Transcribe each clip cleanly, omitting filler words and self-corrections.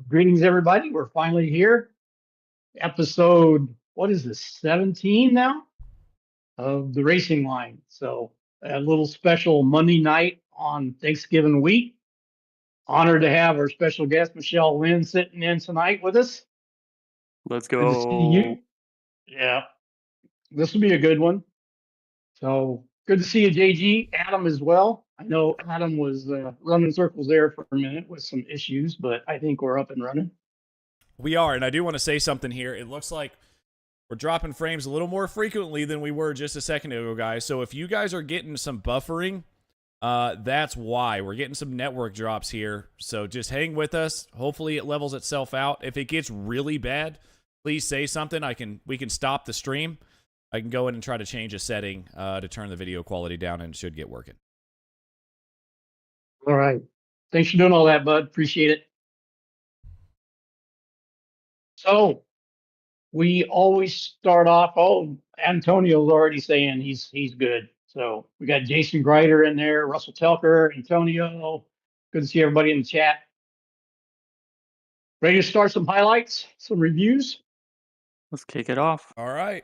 Greetings, everybody. We're finally here. Episode, what is this, 17 now of the Racing Line. So a little special Monday night on Thanksgiving week. Honored to have our special guest, Michele Lynn, sitting in tonight with us. Let's Good to see go. you. Yeah, this will be a good one. So good to see you, JG. Adam as well. I know Adam was running circles there for a minute with some issues, but I think we're up and running. We are, and I do want to say something here. It looks like we're dropping frames a little more frequently than we were just a second ago, guys. So if you guys are getting some buffering, that's why. We're getting some network drops here. So just hang with us. Hopefully it levels itself out. If it gets really bad, please say something. We can stop the stream. I can go in and try to change a setting to turn the video quality down, and it should get working. All right. Thanks for doing all that, bud. Appreciate it. So we always start off. Oh, Antonio's already saying he's good. So we got Jason Greider in there, Russell Telker, Antonio. Good to see everybody in the chat. Ready to start some highlights, some reviews? Let's kick it off. All right.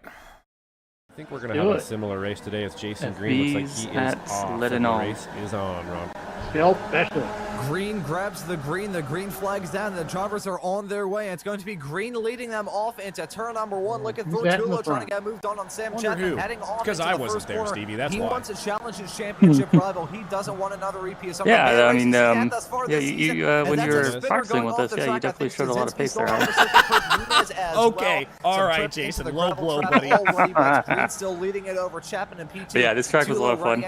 I think we're going to have a similar race today as Jason Green. Looks like he is off. The race is on, Ron. Self-special. Green grabs the green flags down, and the drivers are on their way. It's going to be Green leading them off into turn number one. Looking for Tulo trying to get moved on Sam Chapman, heading on because I wasn't there, corner. Stevie. That's he why. He wants to challenge his championship rival. He doesn't want another repeat. Of yeah, I mean, when you were practicing with us, yeah, you definitely showed a lot of pace there. Okay, all right, Jason, low blow, buddy. Green still leading it over Chapman and P2. But yeah, this track was a lot of fun.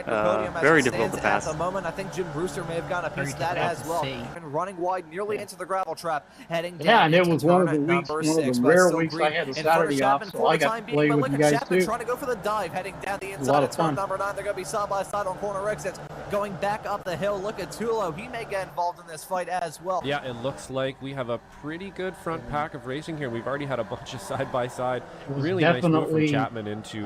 Very difficult to pass. At the moment, I think Jim Bruce Booster may have gotten a piece of that as well. And running wide nearly into the gravel trap, heading down. Yeah, and it was one of the weeks, one of the rare weeks I had a Saturday off, so I got to play with you guys too. Trying to go for the dive, heading down the inside of turn number 9. They're going to be side by side on corner exits. Going back up the hill, look at Tulo. He may get involved in this fight as well. Yeah, it looks like we have a pretty good front pack of racing here. We've already had a bunch of side-by-side. Really nice move from Chapman into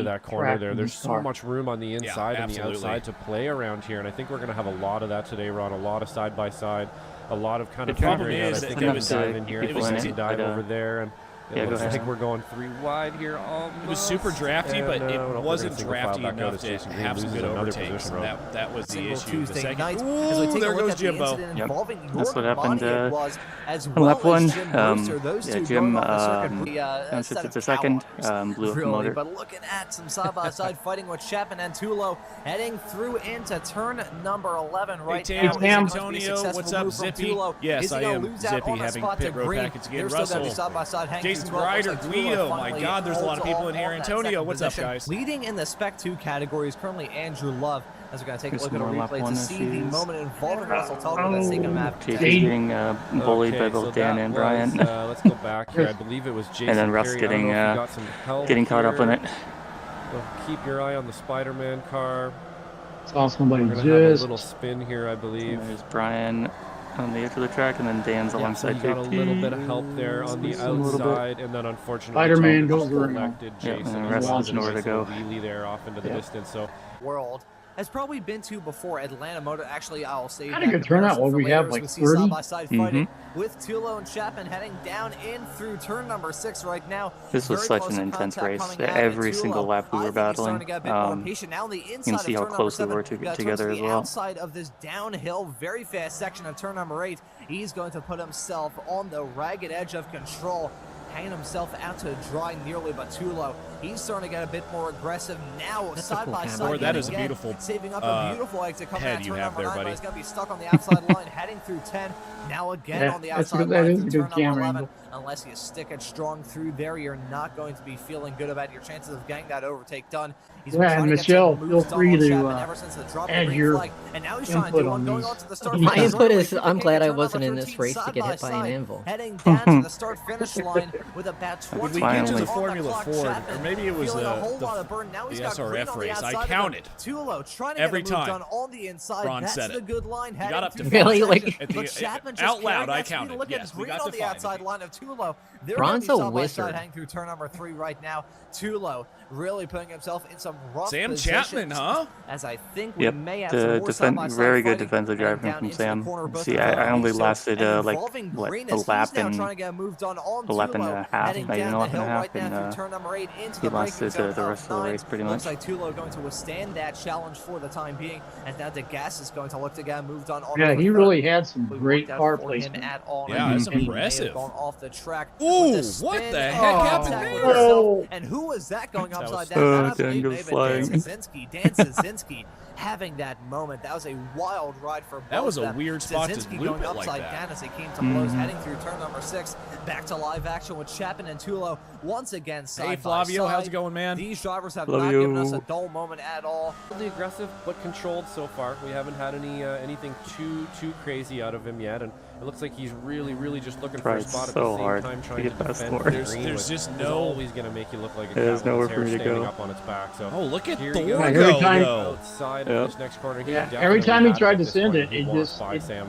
that corner there. There's so much room on the inside and the outside to play around here, and I think we're going to have a lot of that today, Ron. A lot of side-by-side, a lot of kind of figuring out. I think I can dive in here. I think I can dive over there, and it looks like we're going 3 wide here. It was super drafty, but it wasn't drafty enough to have some good overtakes. That was the issue. The second, there goes Jimbo. That's what happened on lap 1. Jim bounced it to the second, blew up the motor. But looking at some side-by-side fighting with Chapman and Tulo, heading through into turn number 11 right now. Hey, Antonio, what's up, Zippy? Yes, I am Zippy, having pit road package again. Russell, Jason Grider, Guido, my God, there's a lot of people in here. Antonio, what's up, guys? Leading in the Spec 2 category is currently Andrew Love. As we're going to take a look at a replay to see the moment involving Russell Tulker that's taking a map. JP's being bullied by both Dan and Brian. Let's go back here. I believe it was Jason. And then Russ getting caught up in it. So keep your eye on the Spider-Man car. Saw somebody just have a little spin here, I believe. There's Brian on the edge of the track, and then Dan's alongside JP. Got a little bit of help there on the outside, and then unfortunately Spider-Man goes around. Jason and the rest has nowhere to go. Wheelie there off into the distance. So world has probably been to before. Atlanta Motor, actually, I'll say had a good turnout. What we have, like 30? Side-by-side fighting with Tulo and Chapman heading down in through turn number 6 right now. This was such an intense race. Every single lap we were battling. You can see how close we were together as well. Outside of this downhill, very fast section of turn number 8, he's going to put himself on the ragged edge of control, hanging himself out to dry nearly, but Tulo, he's starting to get a bit more aggressive now. Side by side, that is a beautiful saving up a beautiful exit coming out turn number 9, but he's going to be stuck on the outside line, heading through 10. Now again on the outside line through turn number 11. Unless you stick it strong through there, you're not going to be feeling good about your chances of getting that overtake done. He's and Michelle, feel free to add your input on these. My input is I'm glad I wasn't in this race to get hit by an anvil. Heading down to the start-finish line with about 20 When we get to the Formula Ford, or maybe it was the SRF race, I counted every time Ron said it. He got up to 5. Really? Out loud, I counted. Yes, we got to 5. Outside line of Tulo. Ron's a wizard. Hang through turn number 3 right now. Tulo really putting himself in some rough Sam positions, Chapman, huh? As I think we may have some more very good defensive driving from Sam. See, I only lasted like a lap and a half, not even a lap and a half, and he lasted the rest of the race pretty much. Looks like Tulo going to withstand that challenge for the time being, and now DeGas is going to look to get moved on. Yeah, he really had some great car placement. Yeah, that's impressive. Gone off the track. Ooh, what the heck happened there? And who was that going upside down? Dan Szynski having that moment. That was a wild ride for both. That was a weird spot to loop it like upside that. down as it came to blows, heading through turn number 6. Back to live action with Chapman and Tulo once again side Hey Flavio, how's it going, man? These drivers have not given us a dull moment at all. Really aggressive but controlled so far. We haven't had anything too crazy out of him yet, and it looks like he's really just looking for a spot at the same time trying to defend the green. There's just always going to make you look like a there's nowhere for me to go. Up on its back. So look at here Thor go outside of this next corner. Every time he tried to send it, it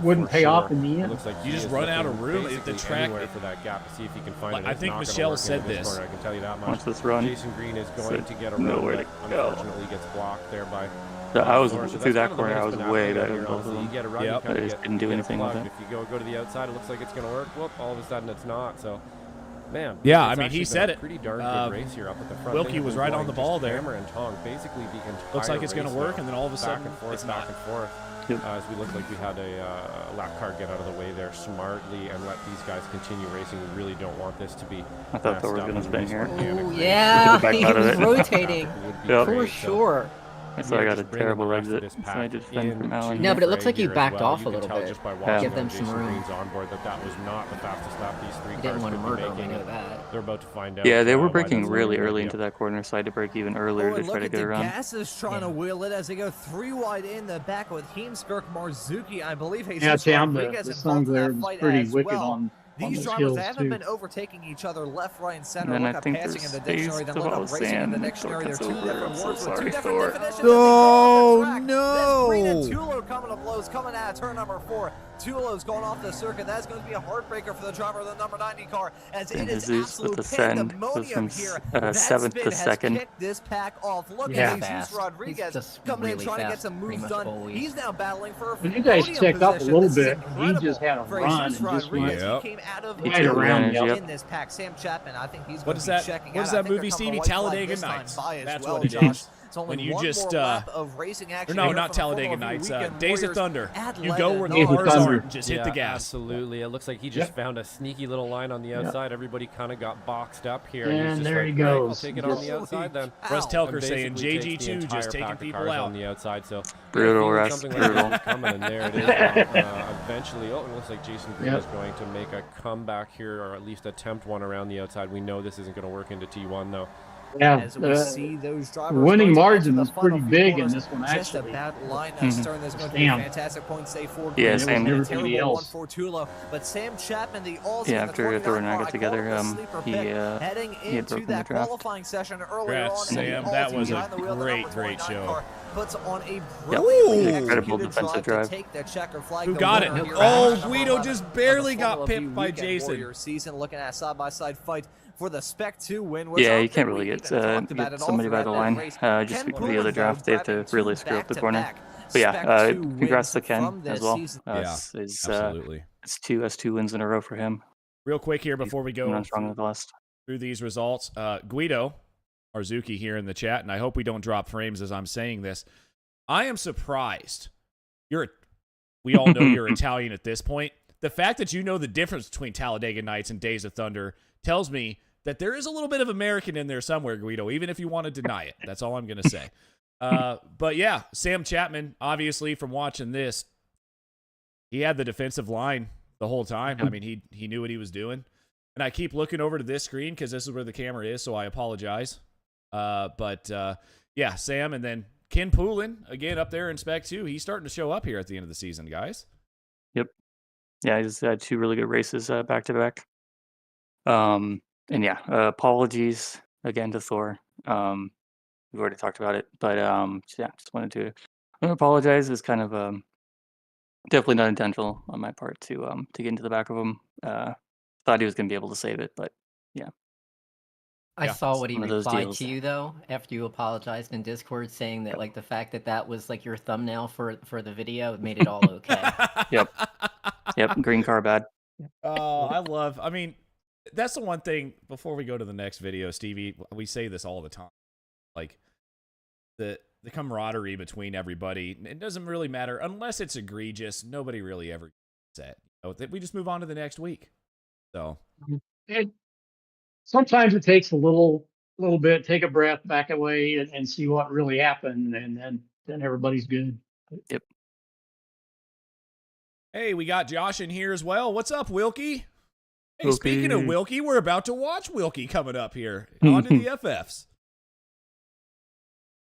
wouldn't pay off in the end. Looks like you just run out of room. The track for that gap to see if you can find it. I think Michelle said this. I can tell you that much. Watch this run. Jason Green is going to get a nowhere to go. Unfortunately, gets blocked there by. I was through that corner. I was way better than both of them. Yep. I just didn't do anything with it. If you go to the outside, it looks like it's going to work. Whoop! All of a sudden, it's not. So, man. Yeah, I mean, he said it. Pretty darn good race here up at the front. Wilkie was right on the ball there. Hammer and tongue, basically the entire looks like it's going to work, and then all of a sudden, it's back and forth. As we look like we had a lap car get out of the way there smartly and let these guys continue racing. We really don't want this to be. I thought Thor was going to spin here. Oh, yeah, he was rotating for sure. So I got a terrible exit. So I just fend from Alan. No, but it looks like you backed off a little bit. Just by watching Give them some room. on board that was not the fastest lap these three cars didn't want to could be murder making. them, that. They're about to find out. Yeah, they were braking really early into that corner, so I had to brake even earlier to try to get around. Gas is trying to wheel it as they go 3 wide in the back with Heemskerk, Marzuki, I believe. Yeah, Tam, the sun glare was pretty wicked on these drivers, they haven't been overtaking each other left, right, and center. And look I up think passing in the there's dictionary, then look up racing in the dictionary. They're 2 different words with 2 different definitions. Oh, no! Green and Tulo coming to blows, coming out of turn number 4. Tulo's going off the circuit. That's going to be a heartbreaker for the driver of the number 90 car, as it is absolute pandemonium here. That 7th to spin has 2nd. kicked this pack off. Look at Jesus Rodriguez coming in, trying to get some moves done. He's now battling for a When you guys checked up a little bit, he just had a run and just went right around in this pack. Sam Chapman, I think he's going to be checking out. What is that movie, Stevie? Talladega Nights. That's what it is. When you just no, not Talladega Nights. Days of Thunder. You go where the cars aren't, just hit the gas. Absolutely. It looks like he just found a sneaky little line on the outside. Everybody kind of got boxed up here. And there he goes. I'll take it on the outside then. Russ Telker saying JG2 just taking people out on the outside. So brutal, Russ. Brutal. Coming, and there it is. Eventually, it looks like Jason Green is going to make a comeback here, or at least attempt one around the outside. We know this isn't going to work into T1 though. Yeah, as we see those drivers winning margin was pretty big in this one, actually. Just a bad line. Stern, there's going to be a fantastic point save for yeah, Sam. Never terrible one for Tulo, but Sam Chapman, the all after Thor and I got together, he heading into that qualifying session earlier on. Sam, that was a great show. Puts on a incredible defensive drive. To take the checker flag. Who got it? Oh, Guido just barely got pipped by Jason. Season looking at a side-by-side fight for the Spec 2 win. Yeah, you can't really get somebody by the line. Just for the other draft, they have to really screw up the corner. But yeah, congrats to Ken as well. Absolutely. It's 2 wins in a row for him. Real quick here before we go through these results, Guido Marzuki here in the chat, and I hope we don't drop frames as I'm saying this. I am surprised. We all know you're Italian at this point. The fact that you know the difference between Talladega Nights and Days of Thunder tells me that there is a little bit of American in there somewhere, Guido, even if you want to deny it. That's all I'm going to say. But yeah, Sam Chapman, obviously from watching this, he had the defensive line the whole time. I mean, he knew what he was doing. And I keep looking over to this screen because this is where the camera is, so I apologize. But yeah, Sam, and then Ken Poulin, again, up there in Spec 2. He's starting to show up here at the end of the season, guys. Yep. Yeah, he's had 2 really good races back-to-back. And yeah, apologies again to Thor. We've already talked about it, but yeah, just wanted to apologize. It's kind of definitely not intentional on my part to get into the back of him. Thought he was going to be able to save it, but yeah. I saw what he replied to you though after you apologized in Discord, saying that like the fact that was like your thumbnail for the video made it all okay. Yep. Green car bad. Oh, I mean, that's the one thing before we go to the next video, Stevie, we say this all the time. Like the camaraderie between everybody, it doesn't really matter unless it's egregious. Nobody really ever gets it. We just move on to the next week. So sometimes it takes a little bit, take a breath, back away, and see what really happened, and then everybody's good. Yep. Hey, we got Josh in here as well. What's up, Wilkie? Hey, speaking of Wilkie, we're about to watch Wilkie coming up here. On to the FFs.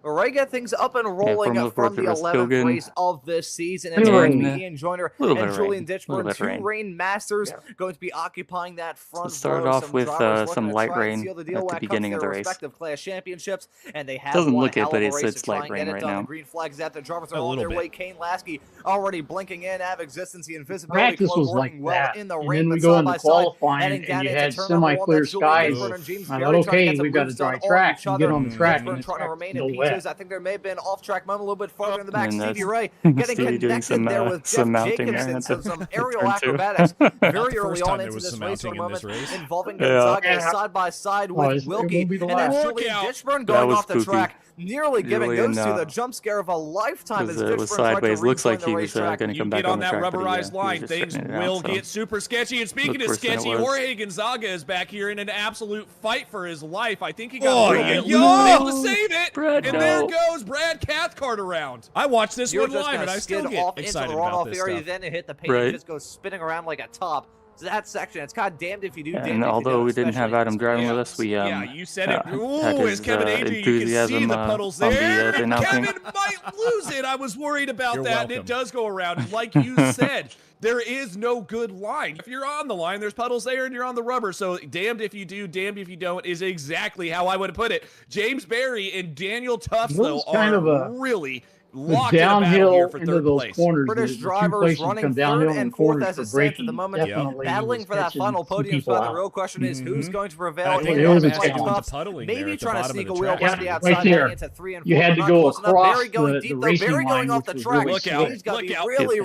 All right, get things up and rolling from the 11th race of this season. And it's going to be Ian Joyner and Julian Ditchburn, 2 Rain Masters, going to be occupying that front row. Started off with some light rain at the beginning of the race. Class championships, and they have doesn't look it, but it's light rain right now. The green flags at the drivers are on their way. Kane Lasky already blinking in, have existence, invisibility. Practice was like that, and then we go into qualifying, and you had semi-clear skies. I thought, okay, we've got a dry track. You get on the track, and it's no wet. I think there may have been an off-track moment a little bit farther in the back. Stevie Ray getting connected there with Jeff Jacobson, some aerial acrobatics very early on into this race moment, involving Gonzaga side by side with Wilkie, and then Julian Ditchburn going off the track, nearly giving those two the jump scare of a lifetime. As it was sideways. Looks like he was going to come back on that rubberized line. Things will get super sketchy. And speaking of sketchy, Jorge Gonzaga is back here in an absolute fight for his life. I think he got able to save it. And there goes Brad Cathcart around. I watched this one live, and I still get off excited into the about runoff this area, stuff. then it hit the paint and just goes spinning around like a top. So that section, it's god damned if you do. And although we didn't have Adam driving with us, we you said it. Ooh, had as his Kevin Adrian, you can see the puddles there. Kevin might lose it. I was worried about that, and it does go around. And like you said, there is no good line. If you're on the line, there's puddles there, and you're on the rubber. So damned if you do, damned if you don't is exactly how I would have put it. James Berry and Daniel Tufts, though, are really locked in a battle here for third place. Corners, British drivers running third and fourth as it stands at the moment, battling for that final podium spot. The real question is who's going to prevail in that maybe trying to sneak a wheel around the outside into 3 and 4. You had to go across Barry going deep, though. Barry going off the track. He's got to be really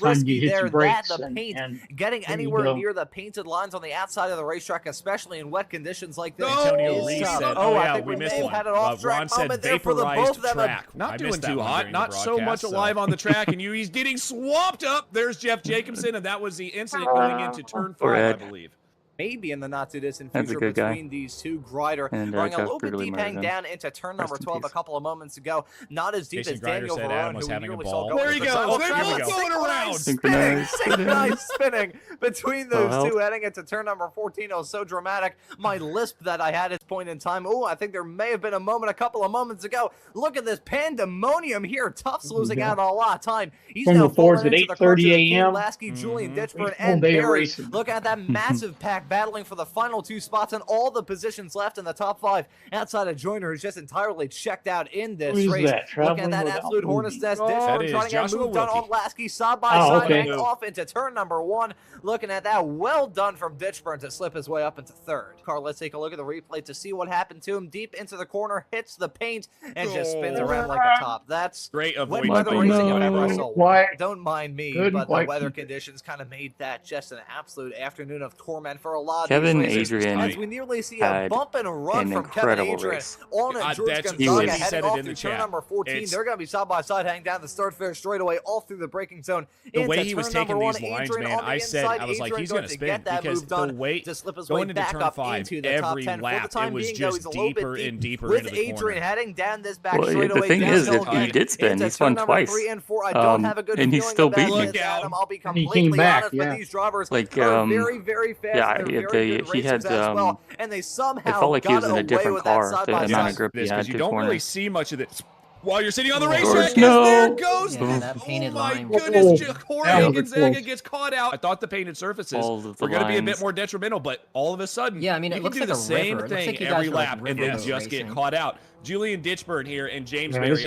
risky there. That the paint, getting anywhere near the painted lines on the outside of the racetrack, especially in wet conditions like this. Antonio Reese said, I think we missed one. Ron said vaporized track. Not doing too hot. Not so much alive on the track, and he's getting swamped up. There's Jeff Jacobson, and that was the incident going into turn 5, I believe. Maybe in the not-too-distant future between these two. Grider running a little bit deep hang down into turn number 12 a couple of moments ago. Not as deep as Daniel Verone, who we really saw go. There he goes. They're both going around. Synchronized spinning between those two heading into turn number 14. It was so dramatic. My lisp that I had at this point in time. Oh, I think there may have been a couple of moments ago. Look at this pandemonium here. Tufts losing out on a lot of time. He's now falling into the crunch of Lasky, Julian Ditchburn, and Barry. Look at that massive pack battling for the final 2 spots and all the positions left in the top 5 outside of Joyner, who's just entirely checked out in this race. Look at that absolute hornet's nest. Ditchburn trying to get moved on Lasky side by side, heading off into turn number 1. Looking at that, well done from Ditchburn to slip his way up into 3rd. Carl, let's take a look at the replay to see what happened to him. Deep into the corner, hits the paint, and just spins around like a top. That's great wet weather racing if ever I saw. Don't mind me, but the weather conditions kind of made that just an absolute afternoon of torment for a lot of Kevin these Adrian as we nearly see a bump and a run from Kevin Adrian on a George Gonzaga heading off through turn number 14. They're going to be side by side heading down the start fair straightaway all through the braking zone. The way he was taking these lines, man, I said, I was like, he's going to spin because the weight to slip his going way into back turn up 5 into the top every 10. lap, For the time it was being, just deeper and deeper into the corner. With Adrian heading down this back Well, straightaway. the thing is, if he did spin, he spun twice. 3 and 4. I don't have a good and he's still beating it. I'll be completely honest with these drivers. Like, are very, very fast. He had, and they somehow it felt like he was in a different car, the amount of grip he had. You don't really see much of this while you're sitting on the There racetrack. There goes. That painted line. Oh my goodness, Corey Gonzaga gets caught out. I thought the painted surfaces were going to be a bit more detrimental, but all of a sudden, yeah, I mean, it you looks can do like the same thing every lap and then just get caught out. Julian Ditchburn here and James Berry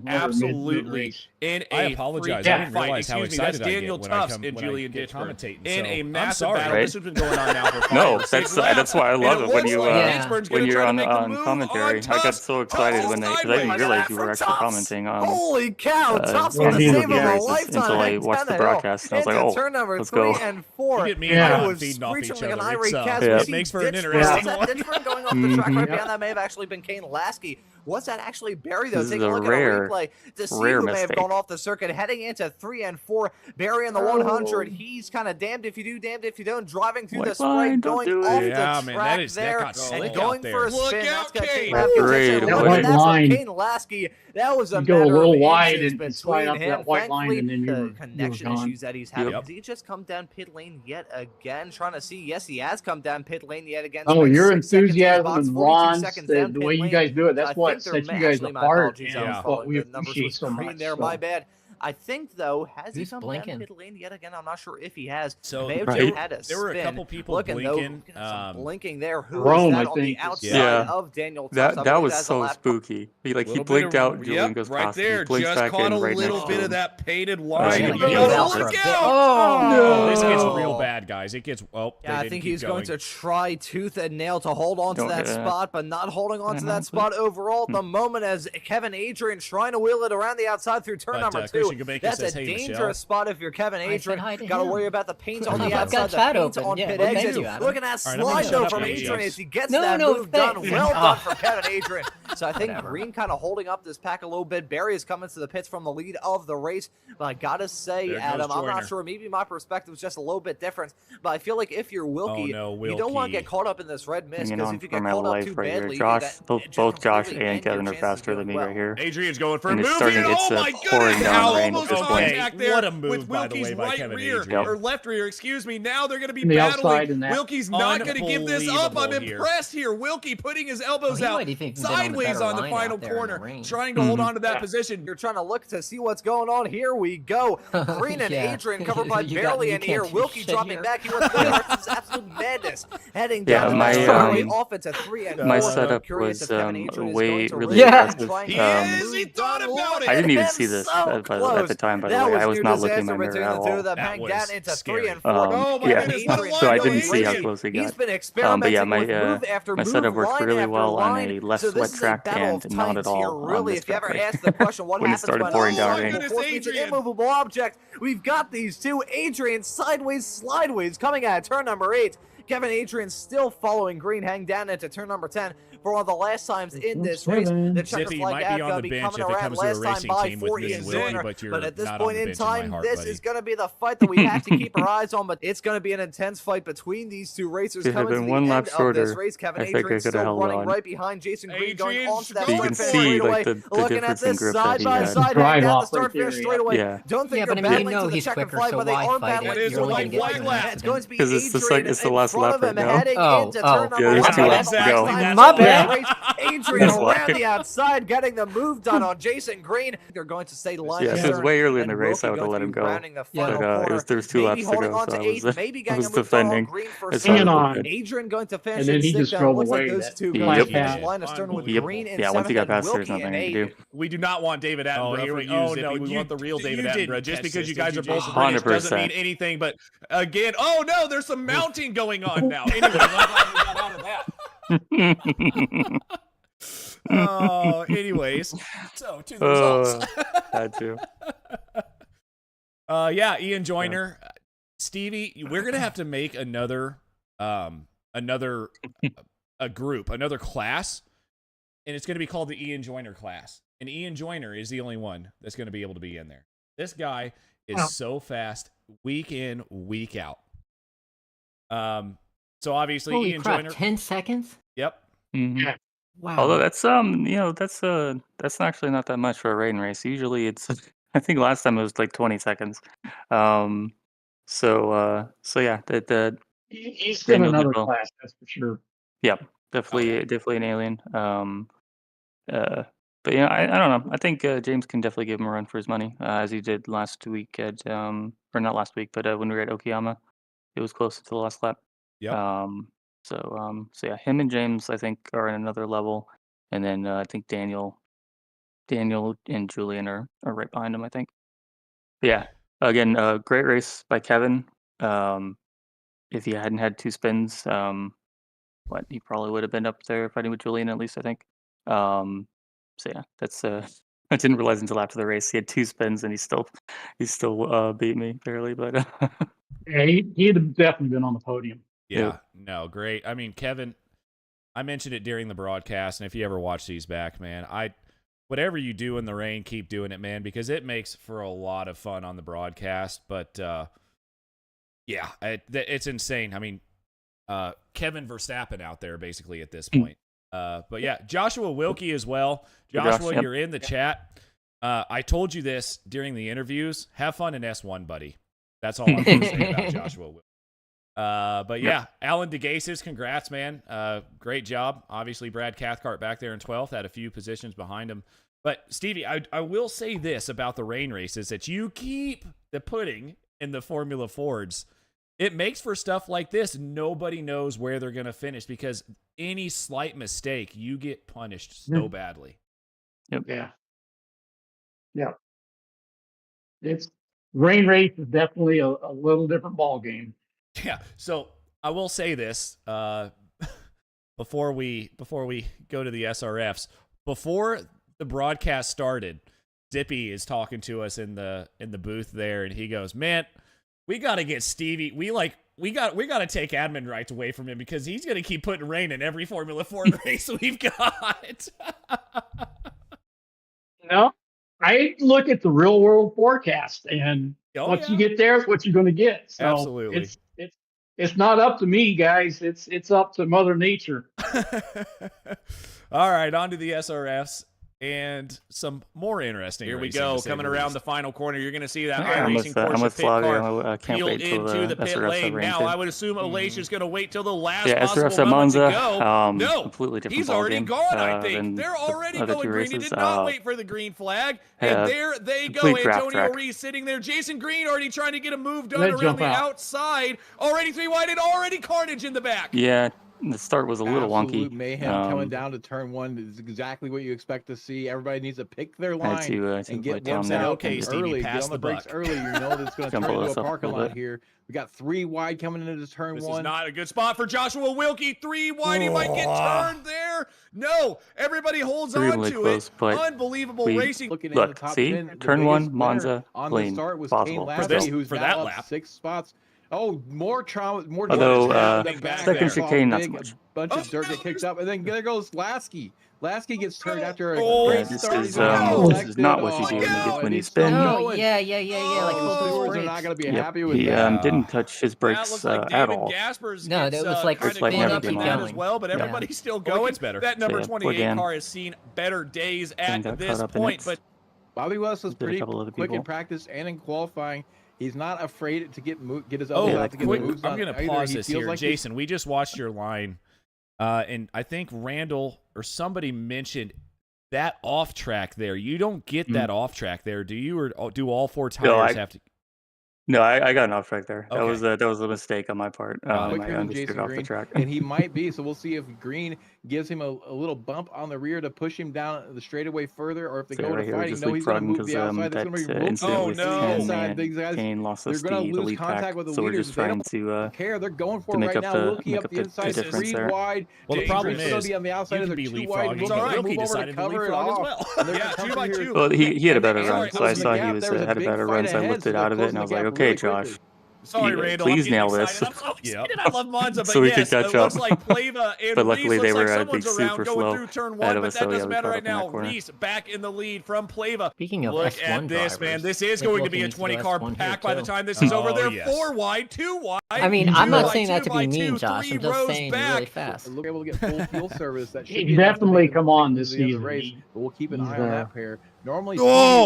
absolutely in a I apologize. I didn't realize how excited that's Daniel Tufts and Julian Ditchburn in a massive battle. Right? This has been going on now for 5 No, or 6 that's why I love it when you when you're on commentary. I got so excited when because I didn't realize you were actually commenting on. Holy cow! Tufts on the save of a lifetime. Until I watched the broadcast, and I was like, oh, turn number let's 3 go. and 4. I was feeding off each screeching like an other. irate cat. It makes for an interesting one. Ditchburn going off the track right behind that may have actually been Kane Lasky. Was that actually Barry, though? Take a look at a replay to see who may have gone off the circuit. Heading into 3 and 4. Barry in the 100. He's kind of damned if you do, damned if you don't. Driving through the spray, going off the track there, and going for a spin. That's going to take that line. Kane Lasky. That was a go a little wide and slide up that white line, and then the connection issues that he's having. Has he just come down pit lane yet again? Trying to see. Yes, he has come down pit lane yet again. Oh, your enthusiasm and Ron's, the way you guys do it, that's what sets you guys apart. What we appreciate so much. My bad. I think, though, has he come down pit lane yet again? I'm not sure if he has. So may have just had a there were a couple people blinking. Blinking there. Who was that on the outside of Daniel Tufts? That was so spooky. He blinked out. Julian goes right past. there. He just caught a little bit of that painted line. Look out! No. This gets real bad, guys. It gets yeah, I think he's going to try tooth and nail to hold on to that spot, but not holding on to that spot overall at the moment as Kevin Adrian trying to wheel it around the outside through turn number 2. too. That's a dangerous spot if you're Kevin Adrian. Got to worry about the paint on the outside, the paint on pit exit. Look at that slide though from Adrian as he gets that move done. Well done for Kevin Adrian. So I think Green kind of holding up this pack a little bit. Barry is coming to the pits from the lead of the race. But I got to say, Adam, I'm not sure. Maybe my perspective is just a little bit different. But I feel like if you're Wilkie, you don't want to get caught up in this red mist, because if you get caught up too badly, both Josh and Kevin are faster than me right here. Adrian's going for a move here. Oh my goodness! How almost contact there. What a move, by the way, by Kevin Adrian. Or left rear, excuse me. Now they're going to be battling. Wilkie's not going to give this up. I'm impressed here. Wilkie putting his elbows out sideways on the final corner, trying to hold on to that position. You're trying to look to see what's going on. Here we go. Green and Adrian covered by barely in here. Wilkie dropping back. He wants to this is absolute madness. Heading down the straightaway off into 3 and 4. My setup was really aggressive. He thought about it. I didn't even see this at the time, by the way. I was not looking at my mirror at all. That was scary. So I didn't see how close he got. But yeah, my setup worked really well on a less wet track and not at all on this track. When it started pouring down rain. It's an immovable object. We've got these two. Adrian sideways, slideways coming out of turn number 8. Kevin Adrian still following Green, hang down into turn number 10 for one of the last times in this race. The checker flag out going to be coming around last time by 40 and Zoner. But at this point in time, this is going to be the fight that we have to keep our eyes on. But it's going to be an intense fight between these two racers coming to the end of this race. Kevin Adrian still running right behind Jason Green, going onto that start finish straightaway. Looking at this side by side, heading down the start finish straightaway. Don't think they're battling to the checker flag, but they are battling to the white lap. It's going to be Adrian in front of him, heading into turn number 1. There's 2 laps to go. My bad. Adrian around the outside, getting the move done on Jason Green. They're going to stay line. Yeah, if it was way early in the race, I would have let him go. But there's 2 laps to go, so I was defending. Adrian going to finish, and then he just drove away. Those two guys line astern with Green in 7th. Once he got past, there's nothing I can do. We do not want David Attenborough. We want the real David Attenborough. Just because you guys are both 100% British doesn't mean anything. But again, oh no, there's some mounting going on now. Anyway, I'm glad we got out of that. Anyways, so to the results. Had to. Yeah, Ian Joyner, Stevie, we're gonna have to make another group, another class, and it's gonna be called the Ian Joyner class. And Ian Joyner is the only one that's gonna be able to be in there. This guy is so fast, week in, week out. So obviously, Holy Ian crap, Joyner. 10 seconds? Yep. Mm-hmm. Wow. Although that's that's actually not that much for a rain race. Usually it's I think last time it was like 20 seconds. So yeah, he's in another class, that's for sure. Yeah, definitely an alien. But yeah, I don't know. I think James can definitely give him a run for his money, as he did last week at or not last week, but when we were at Okayama, it was close to the last lap. Yeah. So yeah, him and James I think are in another level, and then I think Daniel and Julian are right behind him, I think. But yeah, again, great race by Kevin. If he hadn't had 2 spins, he probably would have been up there fighting with Julian at least, I think. So yeah, that's I didn't realize until after the race he had 2 spins and he still beat me barely, but yeah, he'd have definitely been on the podium. Yeah, no, great. I mean, Kevin, I mentioned it during the broadcast, and if you ever watch these back, man, whatever you do in the rain, keep doing it, man, because it makes for a lot of fun on the broadcast. But yeah, it's insane. I mean, Kevin Verstappen out there basically at this point. But yeah, Joshua Wilkie as well. Joshua, yep. You're in the chat. I told you this during the interviews. Have fun in S1, buddy. That's all I'm going to say about Joshua Wilkie. But yeah, Alan DeGasis, congrats, man. Great job. Obviously, Brad Cathcart back there in 12th, had a few positions behind him. But Stevie, I will say this about the rain races, that you keep the pudding in the Formula Fords. It makes for stuff like this. Nobody knows where they're going to finish because any slight mistake, you get punished so badly. Yep. Yeah. It's rain race is definitely a little different ball game. Yeah. So I will say this before we go to the SRFs. Before the broadcast started, Zippy is talking to us in the booth there, and he goes, "Man, we got to get Stevie. We got to take admin rights away from him because he's going to keep putting rain in every Formula 4 race we've got." No, I look at the real world forecast, and what you get there is what you're going to get. So absolutely, it's not up to me, guys. It's up to Mother Nature. All right, on to the SRFs. And some more interesting. Here we go. Coming around the final corner, you're going to see that iRacing Porsche pit car peel into the pit lane. Now, I would assume Alesia's going to wait till the last possible moment to go. No, completely different. He's already gone. I think they're already going green. He did not wait for the green flag, and there they go. Antonio Reese sitting there. Jason Green already trying to get a move done around the outside. Already 3 wide and already carnage in the back. Yeah. The start was a little wonky. Absolute mayhem coming down to turn 1 is exactly what you expect to see. Everybody needs to pick their line and get one out early. Get on the brakes early. You know that it's going to turn into a parking lot here. We got 3 wide coming into turn 1. This is not a good spot for Joshua Wilkie. 3 wide. He might get turned there. No, everybody holds on to it. Unbelievable racing. Look, see, turn 1, Monza, lane, possible. For that lap. 6 spots. Oh, more trauma, more although second chicane, not so much. Bunch of dirt that kicks up, and then there goes Lasky. Lasky gets turned after a great start. This is not what you do when you spin. Oh, yeah. Like stewards are not going to be happy with he that. Didn't touch his brakes at all. No, that was like spin up as well, but everybody's still going. That number 28 car has seen better days at this point. But Bobby West was pretty quick in practice and in qualifying. He's not afraid to get his elbows out to get moves on. I'm going to pause this here. Jason, we just watched your line, and I think Randall or somebody mentioned that off track there. You don't get that off track there, do you? Or do all 4 tires have to? No, I got an off track there. Okay. That was a mistake on my part. I understood off the track. And he might be. So we'll see if Green gives him a little bump on the rear to push him down the straightaway further, or if they go to fighting. No, he's going to move the outside. That's going to be inside. These guys, they're going to lose contact with the leaders. They don't care. They're going for it right now. Wilkie up the inside, 3 wide. Well, the problem is, on the outside of the 2 wide. It's all right. Wilkie decided to leapfrog as well. Yeah, 2 by 2. Well, he had a better run, so I saw he had a better run, so I looked it out of it, and I was like, okay, Josh. Sorry, Randall. Please nail this. I'm so excited. I love Monza, but so we yes, could catch it looks up. like Pleva and But luckily Reese they looks were, like I think, someone's around super going slow through turn 1, ahead of but us, that so doesn't we matter caught right up in that now. corner. Reese back in the lead from Pleva. Speaking of Look S1 at this, drivers, man. This is going to be a 20-car pack by the time this is over. They're 4 wide, 2 wide. I mean, I'm not saying that to be mean, Josh. I'm just saying really fast. We're able to get full fuel service. That should definitely come on this season. But we'll keep an eye on that pair. Normally,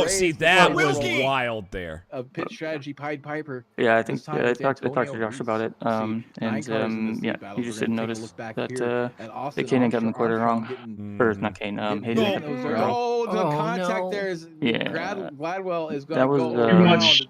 see, that was wild there. A pit strategy, Pied Piper. Yeah, I think I talked to Josh about it. He just didn't notice that Kanan got in the quarter wrong. Or not Kane, Hayden. Oh, the contact there is. Gladwell is going to go too much.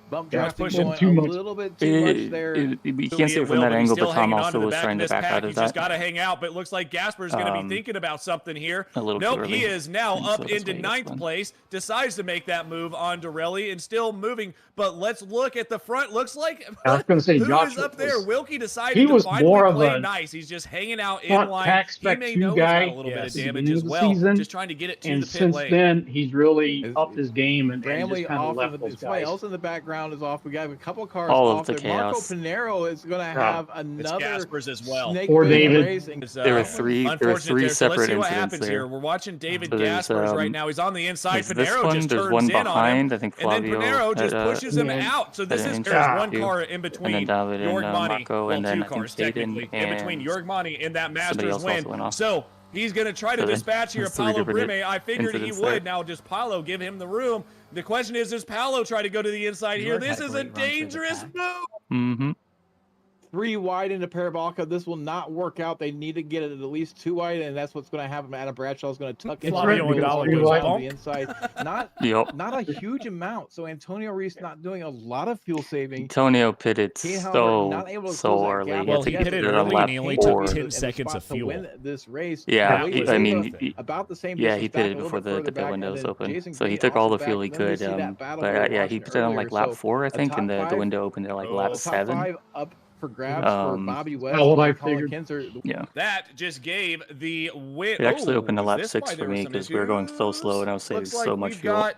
Bump draft pushing too much. A little bit too much there. You can't see it from that angle, but Tom also was trying to back out of that. He's just got to hang out, but it looks like Gasper's going to be thinking about something here. Nope, he is now up into 9th place, decides to make that move on Dorelli and still moving, but let's look at the front. Looks like I was going to say Josh is up there. Wilkie decided to finally play nice. He's just hanging out in line. He may know he's got a little bit of damage as well, just trying to get it to the pit lane. And since then, he's really upped his game and just kind of left those guys. Somebody else in the background is off. We got a couple cars all off of the there. chaos. Marco Pinero is going to have another Gaspers as well. Or David. There were three separate let's see what incidents happens there. here. We're watching David Gaspers right now. He's on the inside. Pinero one, just there's turns one in behind, on him. I think And then Flavio Pinero just pushes him out. So this is there's one car in between Yorgmani, well, 2 cars technically, in between Yorgmani and that Masters win. So he's going to try to dispatch here Paulo Brime. I figured he would. Now, does Paulo give him the room? The question is, does Paulo try to go to the inside here? This is a dangerous move. Mm-hmm. 3 wide into Parabolica. This will not work out. They need to get it at least 2 wide, and that's what's going to happen. Adam Bradshaw is going to tuck in on the inside. Not a huge amount. So Antonio Reese not doing a lot of fuel saving. Antonio pitted so early. Well, he pitted early and he only took 10 seconds of fuel. Win this race. Yeah, I mean, about the same. Yeah, he pitted before the pit windows open, so he took all the fuel he could. But yeah, he pitted on like lap 4, I think, and the window opened at like lap 7. Up for grabs for Bobby West. What I figured. Yeah. That just gave the win. It actually opened at lap 6 for me because we were going so slow and I was saving so much fuel.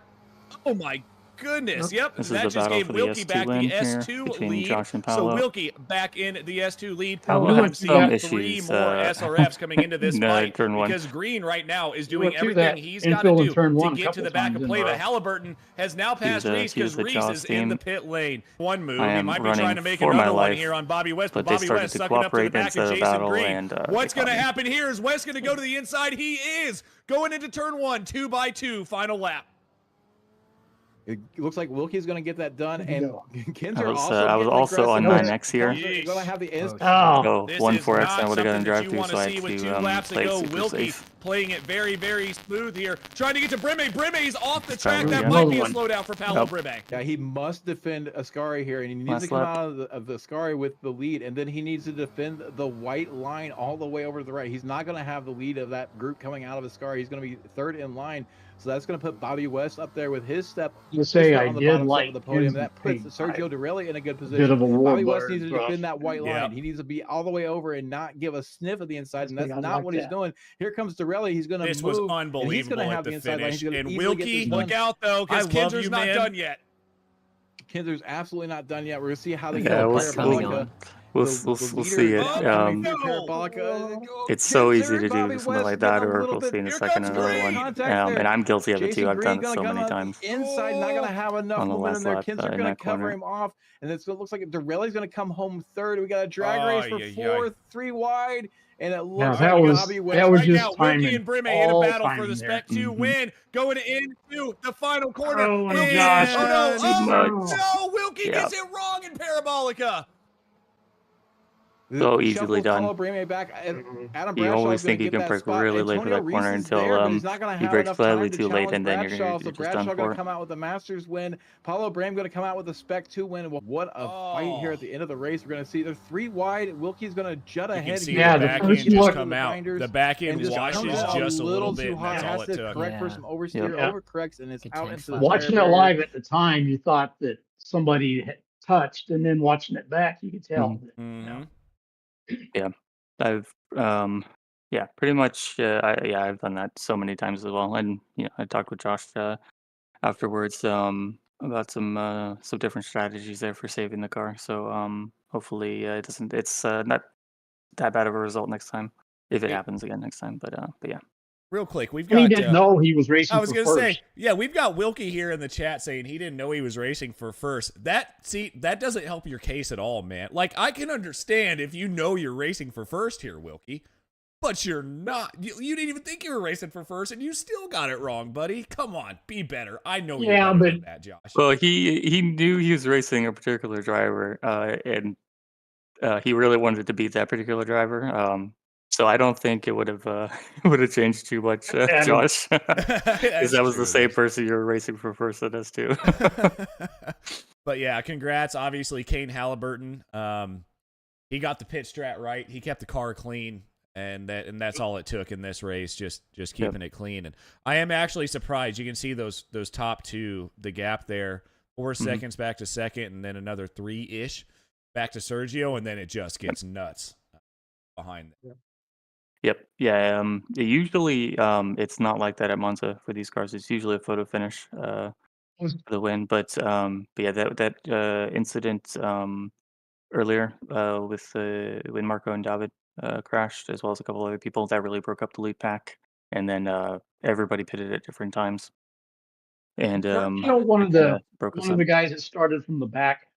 Oh my goodness. Yep. This that just gave Wilkie back the S2 lead. Josh and so Wilkie back in the S2 lead. We'll have some three more SRFs coming into this fight because Green right now is doing everything he's got to do to get to the back of play. But Halliburton has now passed Reese because Reese is in the pit lane. One move. He might be trying to make another one here on Bobby West, but Bobby West sucking up to the back of Jason Green. What's going to happen here? Is West going to go to the inside? He is going into turn 1, 2x2, final lap. It looks like Wilkie's going to get that done, and Kinzer I was also on 9X here. Going to have the 1-4X, I would have gotten drive through, so I had to play super safe. Playing it very, very smooth here, trying to get to Brime. Brime's off the track. That might be a slowdown for Paolo Brime. Yeah, he must defend Ascari here, and he needs to come out of the Ascari with the lead, and then he needs to defend the white line all the way over to the right. He's not going to have the lead of that group coming out of Ascari. He's going to be third in line. So that's going to put Bobby West up there with his step. You say I did like the podium. That puts Sergio Dorelli in a good position. Bobby West needs to defend that white line. He needs to be all the way over and not give a sniff of the inside, and that's not what he's doing. Here comes Dorelli. He's going to move. This was unbelievable. He's going to have the inside line. And Wilkie, look out though, because Kinzer's not done yet. Kinzer's absolutely not done yet. We're going to see how they go. We'll see it. It's so easy to do something like that, or we'll see in a second another one. And I'm guilty of it too. I've done it so many times. Inside, not going to have enough momentum there. Kinzer going to cover him off, and it looks like Dorelli's going to come home third. We got a drag race for fourth, 3 wide. And it looks like Bobby West. That was right just now, timing. Wilkie and Brime in a battle for the Spec 2 win. Going into the final corner. Oh my gosh. No, Wilkie gets it wrong in Parabolica. So easily done. Back. Adam you always think you can break really late for that corner until you break slightly too late, and then you're just done for going to come out with the Masters win. Paulo Bram going to come out with a Spec 2 win. What a fight here at the end of the race. We're going to see they're 3 wide. Wilkie's going to jut ahead. Yeah, the back end just come out. The back end washes just a little bit, and that's all it took. Correct for some oversteer, overcorrects, and it's out into the watching it live at the time, you thought that somebody had touched, and then watching it back, you could tell. Yeah, I've pretty much I've done that so many times as well, and I talked with Josh afterwards about some different strategies there for saving the car. So hopefully it's not that bad of a result next time if it happens again next time. But yeah. Real quick, we've got. He didn't know he was racing. I was going to say, yeah, we've got Wilkie here in the chat saying he didn't know he was racing for first. That doesn't help your case at all, man. Like, I can understand if you know you're racing for first here, Wilkie, but you're not. You didn't even think you were racing for first, and you still got it wrong, buddy. Come on, be better. I know you're better than that, Josh. Well, he knew he was racing a particular driver, and he really wanted to beat that particular driver. So I don't think it would have changed too much, Josh, because that was the same person you were racing for first as too. But yeah, congrats. Obviously, Kane Halliburton. He got the pit strat right. He kept the car clean, and that's all it took in this race. Just keeping it clean. And I am actually surprised. You can see those top 2, the gap there, 4 seconds back to second, and then another 3-ish back to Sergio, and then it just gets nuts behind them. Yep. Yeah. Usually, it's not like that at Monza for these cars. It's usually a photo finish for the win. But yeah, that incident earlier with when Marco and David crashed, as well as a couple other people, that really broke up the lead pack, and then everybody pitted at different times. And one of the guys that started from the back.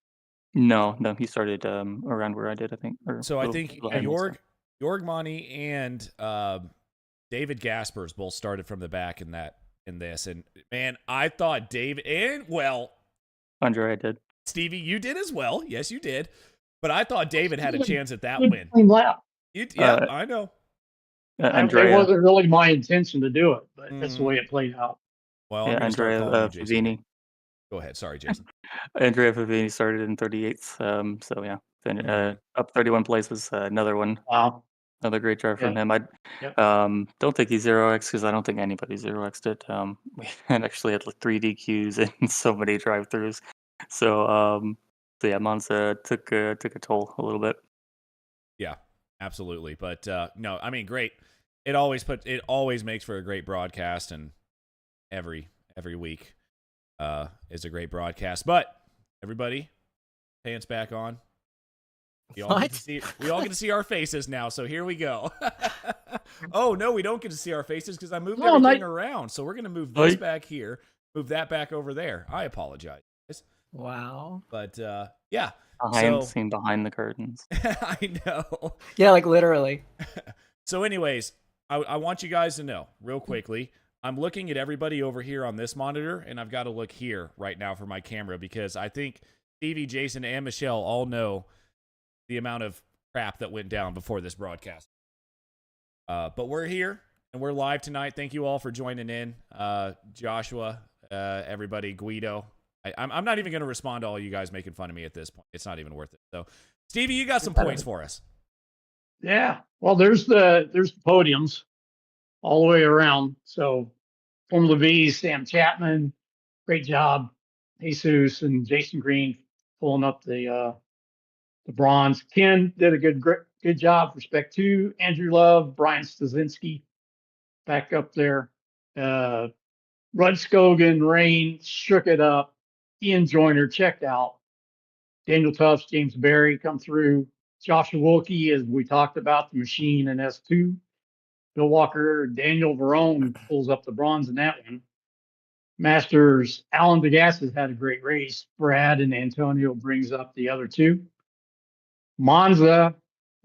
No, he started around where I did, I think. So I think Jorgmani and David Gaspers both started from the back in this. And man, I thought David Andre did. Stevie, you did as well. Yes, you did. But I thought David had a chance at that win. I know. It wasn't really my intention to do it, but that's the way it played out. Well, Andrea Favini. Go ahead. Sorry, Jason. Andrea Favini started in 38th. So yeah. Up 31 places, another one. Wow. Another great drive from him. I don't think he's 0x because I don't think anybody 0x'd it. We actually had like 3 DQs and so many drive-throughs. So yeah, Monza took a toll a little bit. Yeah, absolutely. But no, I mean, great. It always makes for a great broadcast, and every week. is a great broadcast. But everybody, pants back on. We all get to see our faces now, so here we go. Oh, no, we don't get to see our faces because I moved everything around. So we're going to move this back here, move that back over there. I apologize. Wow. But, yeah. Seen behind the curtains. I know. Yeah, like literally. So anyways, I want you guys to know real quickly, I'm looking at everybody over here on this monitor, and I've got to look here right now for my camera because I think Stevie, Jason, and Michelle all know the amount of crap that went down before this broadcast. But we're here, and we're live tonight. Thank you all for joining in. Joshua, everybody, Guido. I'm not even going to respond to all you guys making fun of me at this point. It's not even worth it. So, Stevie, you got some points for us. Yeah. Well, there's the podiums all the way around. So, Formula V, Sam Chapman, great job. Jesus and Jason Green pulling up the bronze. Ken did a good job for Spec 2. Andrew Love, Brian Stasinski back up there. Rudskogen, Rain shook it up. Ian Joyner checked out. Daniel Tufts, James Berry come through. Joshua Wilkie, as we talked about, the machine in S2. Bill Walker, Daniel Verone pulls up the bronze in that one. Masters, Alan DeGasse has had a great race. Brad and Antonio brings up the other two. Monza,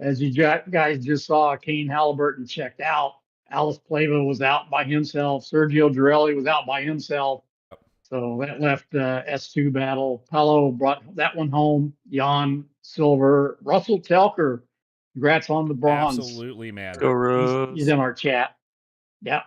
as you guys just saw, Kane Halliburton checked out. Alice Plava was out by himself. Sergio Girelli was out by himself. So that left S2 battle. Paulo brought that one home. Jan Silver. Russell Telker, congrats on the bronze. Absolutely, man. He's in our chat. Yeah.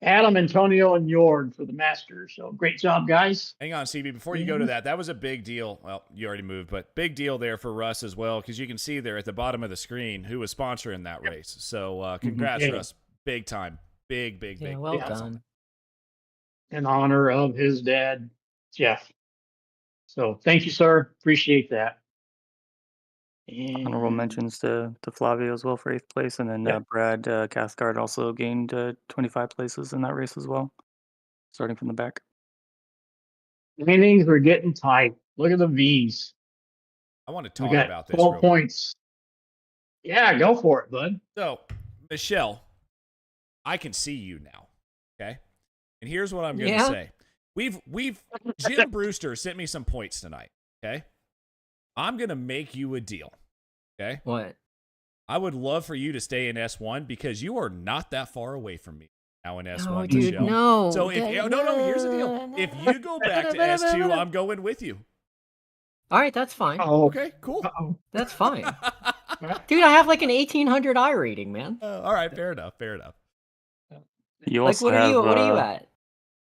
Adam, Antonio, and Jord for the Masters. So great job, guys. Hang on, CB. Before you go to that was a big deal. Well, you already moved, but big deal there for Russ as well, because you can see there at the bottom of the screen who was sponsoring that race. So congrats, Russ. Big time. Big. Well done. In honor of his dad, Jeff. So thank you, sir. Appreciate that. And honorable mentions to Flavio as well for 8th place, and then Brad Cathcart also gained 25 places in that race as well, starting from the back. Standings are getting tight. Look at the V's. I want to talk about this. 12 points. Yeah, go for it, bud. So, Michelle, I can see you now. Okay, and here's what I'm going to say. We've Jim Brewster sent me some points tonight. Okay. I'm going to make you a deal, okay? What? I would love for you to stay in S1 because you are not that far away from me now in S1, no, dude, Michelle. No. So, here's the deal. If you go back to S2, I'm going with you. All right, that's fine. Okay, cool. That's fine. Dude, I have like an 1800 I rating, man. All right, fair enough. You also what are you at?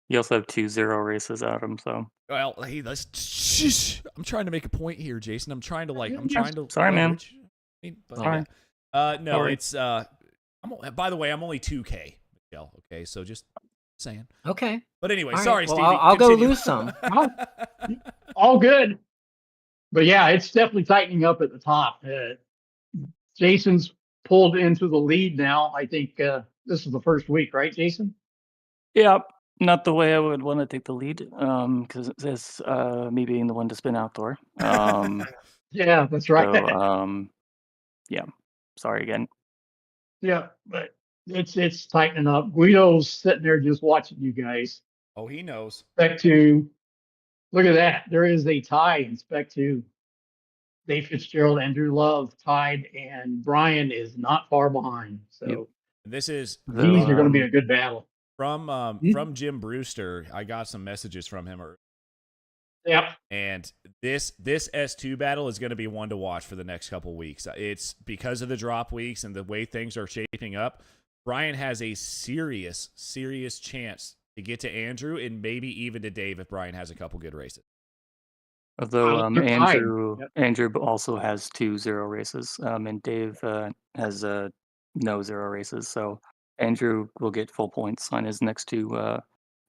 You also have 2 0 races, Adam, so... Well, hey, I'm trying to make a point here, Jason. I'm trying to. Sorry, man. Sorry. No, it's. By the way, I'm only 2K, Michelle. Okay, so just saying. Okay. But anyway, right. sorry, well, Stevie. I'll go lose some. All good. But yeah, it's definitely tightening up at the top. Jason's pulled into the lead now. I think this is the first week, right, Jason? Yeah. Not the way I would want to take the lead, because it says me being the one to spin outdoor. Yeah, that's right. So, yeah, sorry again. Yeah, but it's tightening up. Guido's sitting there just watching you guys. Oh, he knows. Spec 2. Look at that. There is a tie in Spec 2. Dave Fitzgerald, Andrew Love tied, and Brian is not far behind. So these are going to be a good battle. From Jim Brewster, I got some messages from him. Yep. And this S2 battle is going to be one to watch for the next couple weeks. It's because of the drop weeks and the way things are shaping up. Brian has a serious chance to get to Andrew and maybe even to Dave if Brian has a couple good races. Although Andrew also has 2 0 races, and Dave has no 0 races, so Andrew will get full points on his next two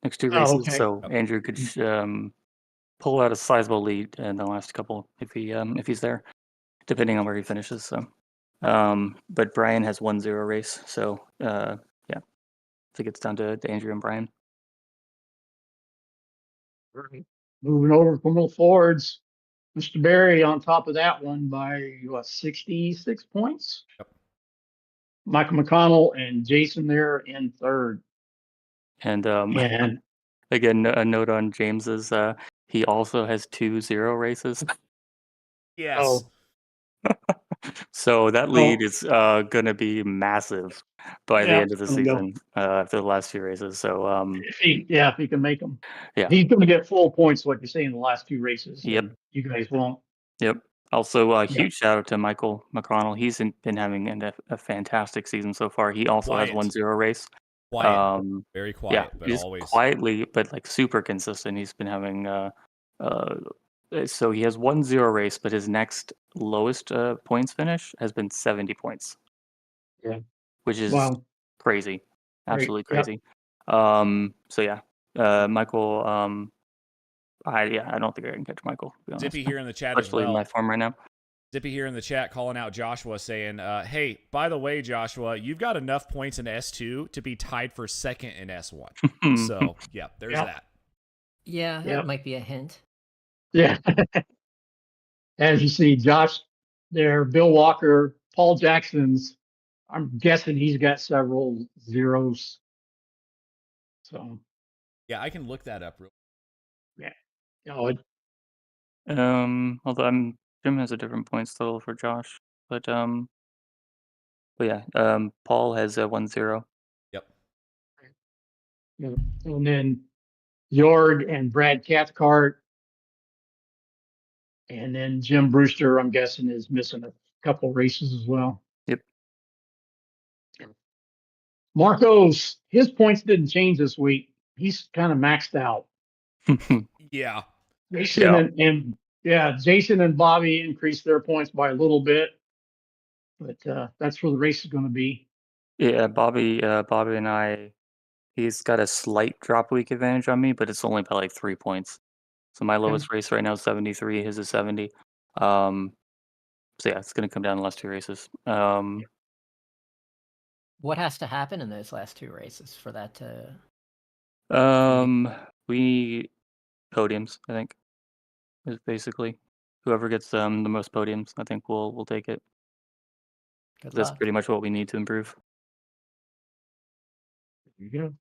races. Okay. So Andrew could pull out a sizable lead in the last couple if he's there, depending on where he finishes. So, but Brian has 1 0 race, so yeah, I think it's down to Andrew and Brian. Moving over from the Fords, Mr. Barry on top of that one by 66 points. Yep. Michael McConnell and Jason there in third. And again, a note on James's. He also has 2 0 races. Yes. Oh. So that lead is going to be massive by the end of the season after the last few races. So if he can make them, yeah, he's going to get full points like you say in the last 2 races. Yep, you guys won't. Yep. Also, a huge shout out to Michael McConnell. He's been having a fantastic season so far. He also has 1 0 race. Quiet, very quiet, yeah, but just always quietly, but like super consistent. He's been having so he has 1 0 race, but his next lowest points finish has been 70 points. Yeah, which is crazy, absolutely crazy. Yep. So yeah, Michael. I don't think I can catch Michael. To be honest. Zippy here in the chat especially as well. in my form right now. Zippy here in the chat calling out Joshua saying, hey, by the way, Joshua, you've got enough points in S2 to be tied for second in S1. So, yeah, there's that. Yeah, that might be a hint. Yeah. As you see, Josh there, Bill Walker, Paul Jackson's, I'm guessing he's got several zeros. So. Yeah, I can look that up real quick. Yeah. Although Jim has a different points total for Josh, but yeah, Paul has a 1 0. Yep. Yeah. And then Jorg and Brad Cathcart. And then Jim Brewster, I'm guessing, is missing a couple races as well. Yep. Marcos, his points didn't change this week. He's kind of maxed out. Yeah. Jason Jason and Bobby increased their points by a little bit, but that's where the race is going to be. Yeah, Bobby and I, he's got a slight drop week advantage on me, but it's only by like 3 points. So my lowest race right now is 73. His is 70. So yeah, it's going to come down in the last 2 races. What has to happen in those last 2 races for that to? We podiums, I think, is basically whoever gets the most podiums. I think we'll take it. That's pretty much what we need to improve. There you go.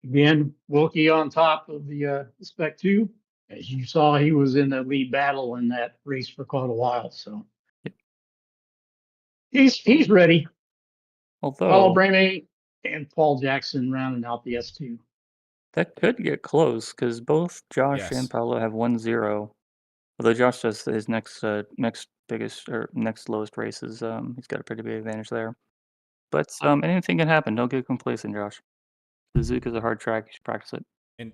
Again, Wilkie on top of the Spec 2. As you saw, he was in the lead battle in that race for quite a while. So he's ready. Although Brame and Paul Jackson rounding out the S2. That could get close because both Josh and Paolo have 1 0. Although Josh does his next biggest or next lowest races, he's got a pretty big advantage there. But anything can happen. Don't get complacent, Josh. Suzuka's a hard track. You should practice it.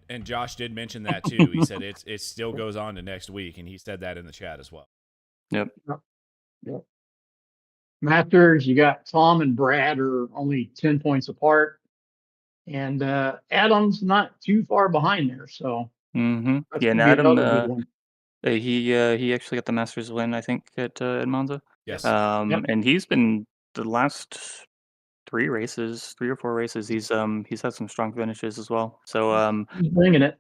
And Josh did mention that too. He said it still goes on to next week, and he said that in the chat as well. Yep. Masters, you got Tom and Brad are only 10 points apart, and Adam's not too far behind there. So yeah, and Adam, he actually got the Masters win, I think, at Monza. Yes. And he's been the last 3 or 4 races. He's had some strong finishes as well. So he's bringing it.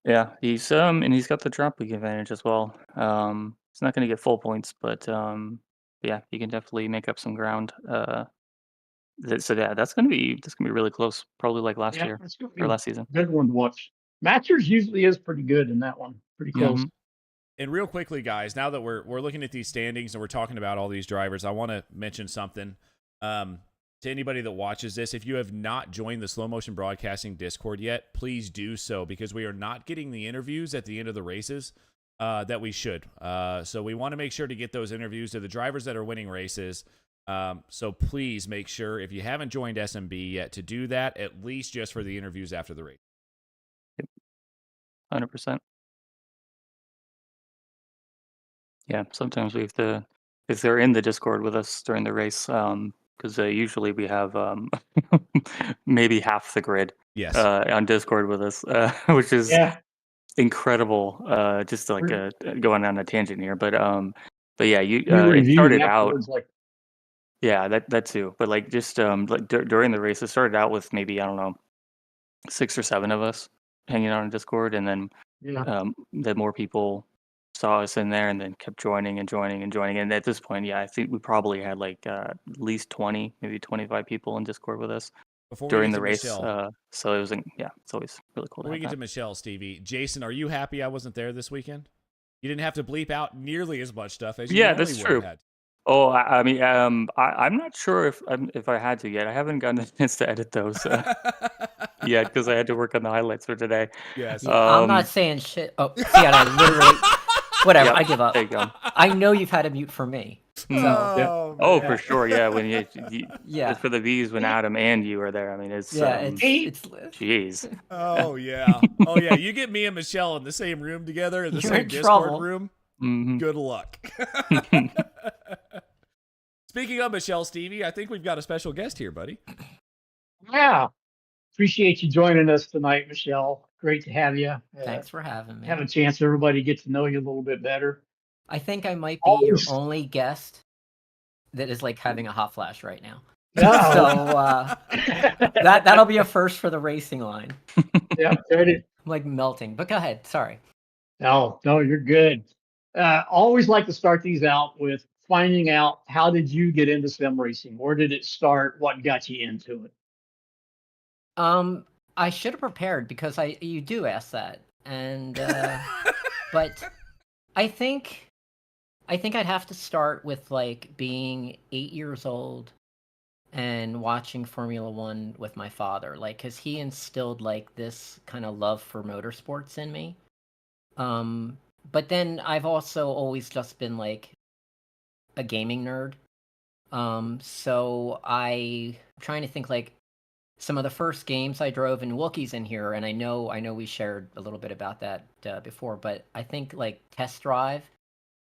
Yeah, he's and he's got the drop week advantage as well. He's not going to get full points, but yeah, he can definitely make up some ground. So yeah, that's gonna be really close, probably like last year or last season. Good one to watch. Masters usually is pretty good in that one, pretty close. And real quickly, guys, now that we're looking at these standings and we're talking about all these drivers, I want to mention something to anybody that watches this. If you have not joined the Slow Motion Broadcasting Discord yet, please do so, because we are not getting the interviews at the end of the races that we should. So we want to make sure to get those interviews to the drivers that are winning races. So please make sure, if you haven't joined SMB yet, to do that, at least just for the interviews after the race. 100%. Yeah, sometimes we have to, if they're in the Discord with us during the race, because usually we have maybe half the grid on Discord with us, which is incredible. Just to, like going on a tangent here, but yeah, it started out. Yeah, that too. But like just like during the race, it started out with maybe, I don't know, 6 or 7 of us, hanging out on Discord, and then then more people saw us in there and then kept joining. And at this point, I think we probably had like at least 20, maybe 25 people in Discord with us during the race. So it was, it's always really cool. Before we get to Michele, Stevie, Jason, are you happy I wasn't there this weekend? You didn't have to bleep out nearly as much stuff as you normally that's true. would have had. Oh, I mean, I'm not sure if I had to yet. I haven't gotten a chance to edit those yet because I had to work on the highlights for today. Yes. I'm not saying shit. Oh, see, I literally. Whatever, I give up. There you go. I know you've had a mute for me. So. Oh, for sure. Yeah, when you for the V's when Adam and you are there. I mean, it's jeez. Oh yeah. You get me and Michele in the same room together in the same Discord room. Mm-hmm. Good luck. Speaking of Michele, Stevie, I think we've got a special guest here, buddy. Yeah. Appreciate you joining us tonight, Michele. Great to have you. Thanks for having me. Have a chance everybody get to know you a little bit better. I think I might be your only guest that is like having a hot flash right now. So that'll be a first for the Raycing Line. Yeah, I'm like melting. But go ahead. Sorry. No, you're good. Always like to start these out with finding out, how did you get into sim racing? Where did it start? What got you into it? I should have prepared because you do ask that, and but I think I'd have to start with like being 8 years old and watching Formula One with my father, like, because he instilled like this kind of love for motorsports in me. But then I've also always just been like a gaming nerd. So I'm trying to think like some of the first games I drove, and Wookie's in here, and I know we shared a little bit about that before, but I think like Test Drive,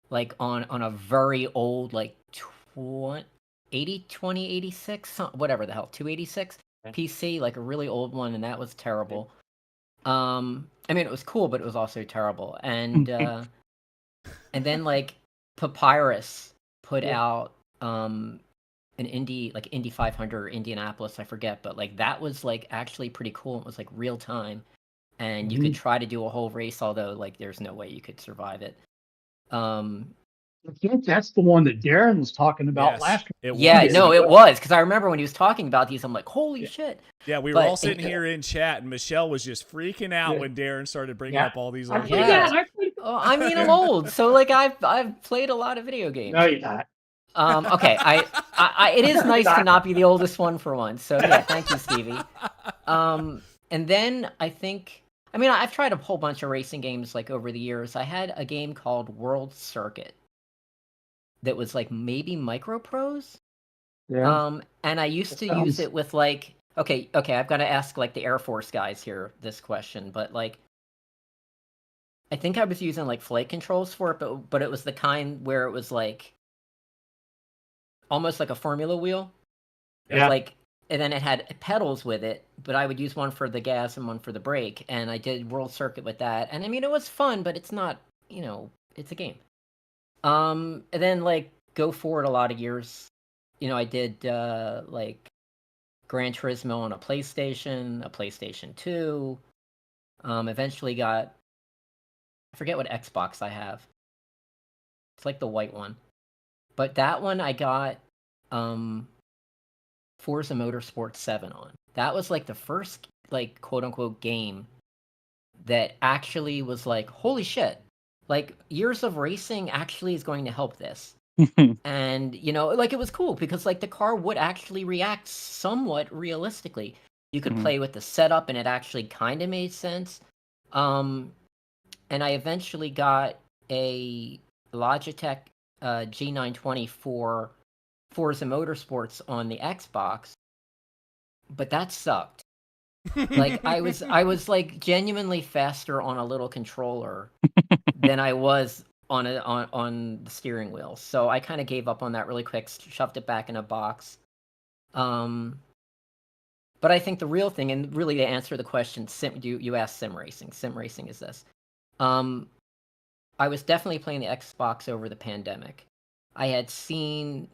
like on a very old like 2086, whatever the hell, 286 PC, like a really old one, and that was terrible. I mean, it was cool, but it was also terrible. And and then like Papyrus put out an Indy 500 or Indianapolis, I forget, but like that was like actually pretty cool. It was like real time, and you could try to do a whole race, although like there's no way you could survive it. I think that's the one that Darren was talking about last week. It was, because I remember when he was talking about these, I'm like, holy shit. Yeah, we were all sitting here in chat, and Michele was just freaking out when Darren started bringing up all these old games. I mean, I'm old, so like I've played a lot of video games. No, you're not. Okay, it is nice to not be the oldest one for once. So yeah, thank you, Stevie. And then I've tried a whole bunch of racing games like over the years. I had a game called World Circuit that was like maybe Micro Prose. Yeah. And I used to use it with like, okay, I've got to ask like the Air Force guys here this question, but like, I think I was using like flight controls for it, but it was the kind where it was like almost like a formula wheel. Yeah. Like, and then it had pedals with it, but I would use one for the gas and one for the brake, and I did World Circuit with that. And I mean, it was fun, but it's not, it's a game. And then like go forward a lot of years, I did like Gran Turismo on a PlayStation 2. Eventually got, I forget what Xbox I have. It's like the white one. But that one I got Forza Motorsport 7 on. That was like the first like quote unquote game that actually was like, holy shit, like years of racing actually is going to help this. And like it was cool because like the car would actually react somewhat realistically. You could play with the setup and it actually kind of made sense. And I eventually got a Logitech G920 for Forza Motorsports on the Xbox, but that sucked. Like I was like genuinely faster on a little controller than I was on the steering wheel. So I kind of gave up on that really quick, shoved it back in a box. But I think the real thing, and really to answer the question, you asked sim racing. Sim racing is this. I was definitely playing the Xbox over the pandemic. I had seen,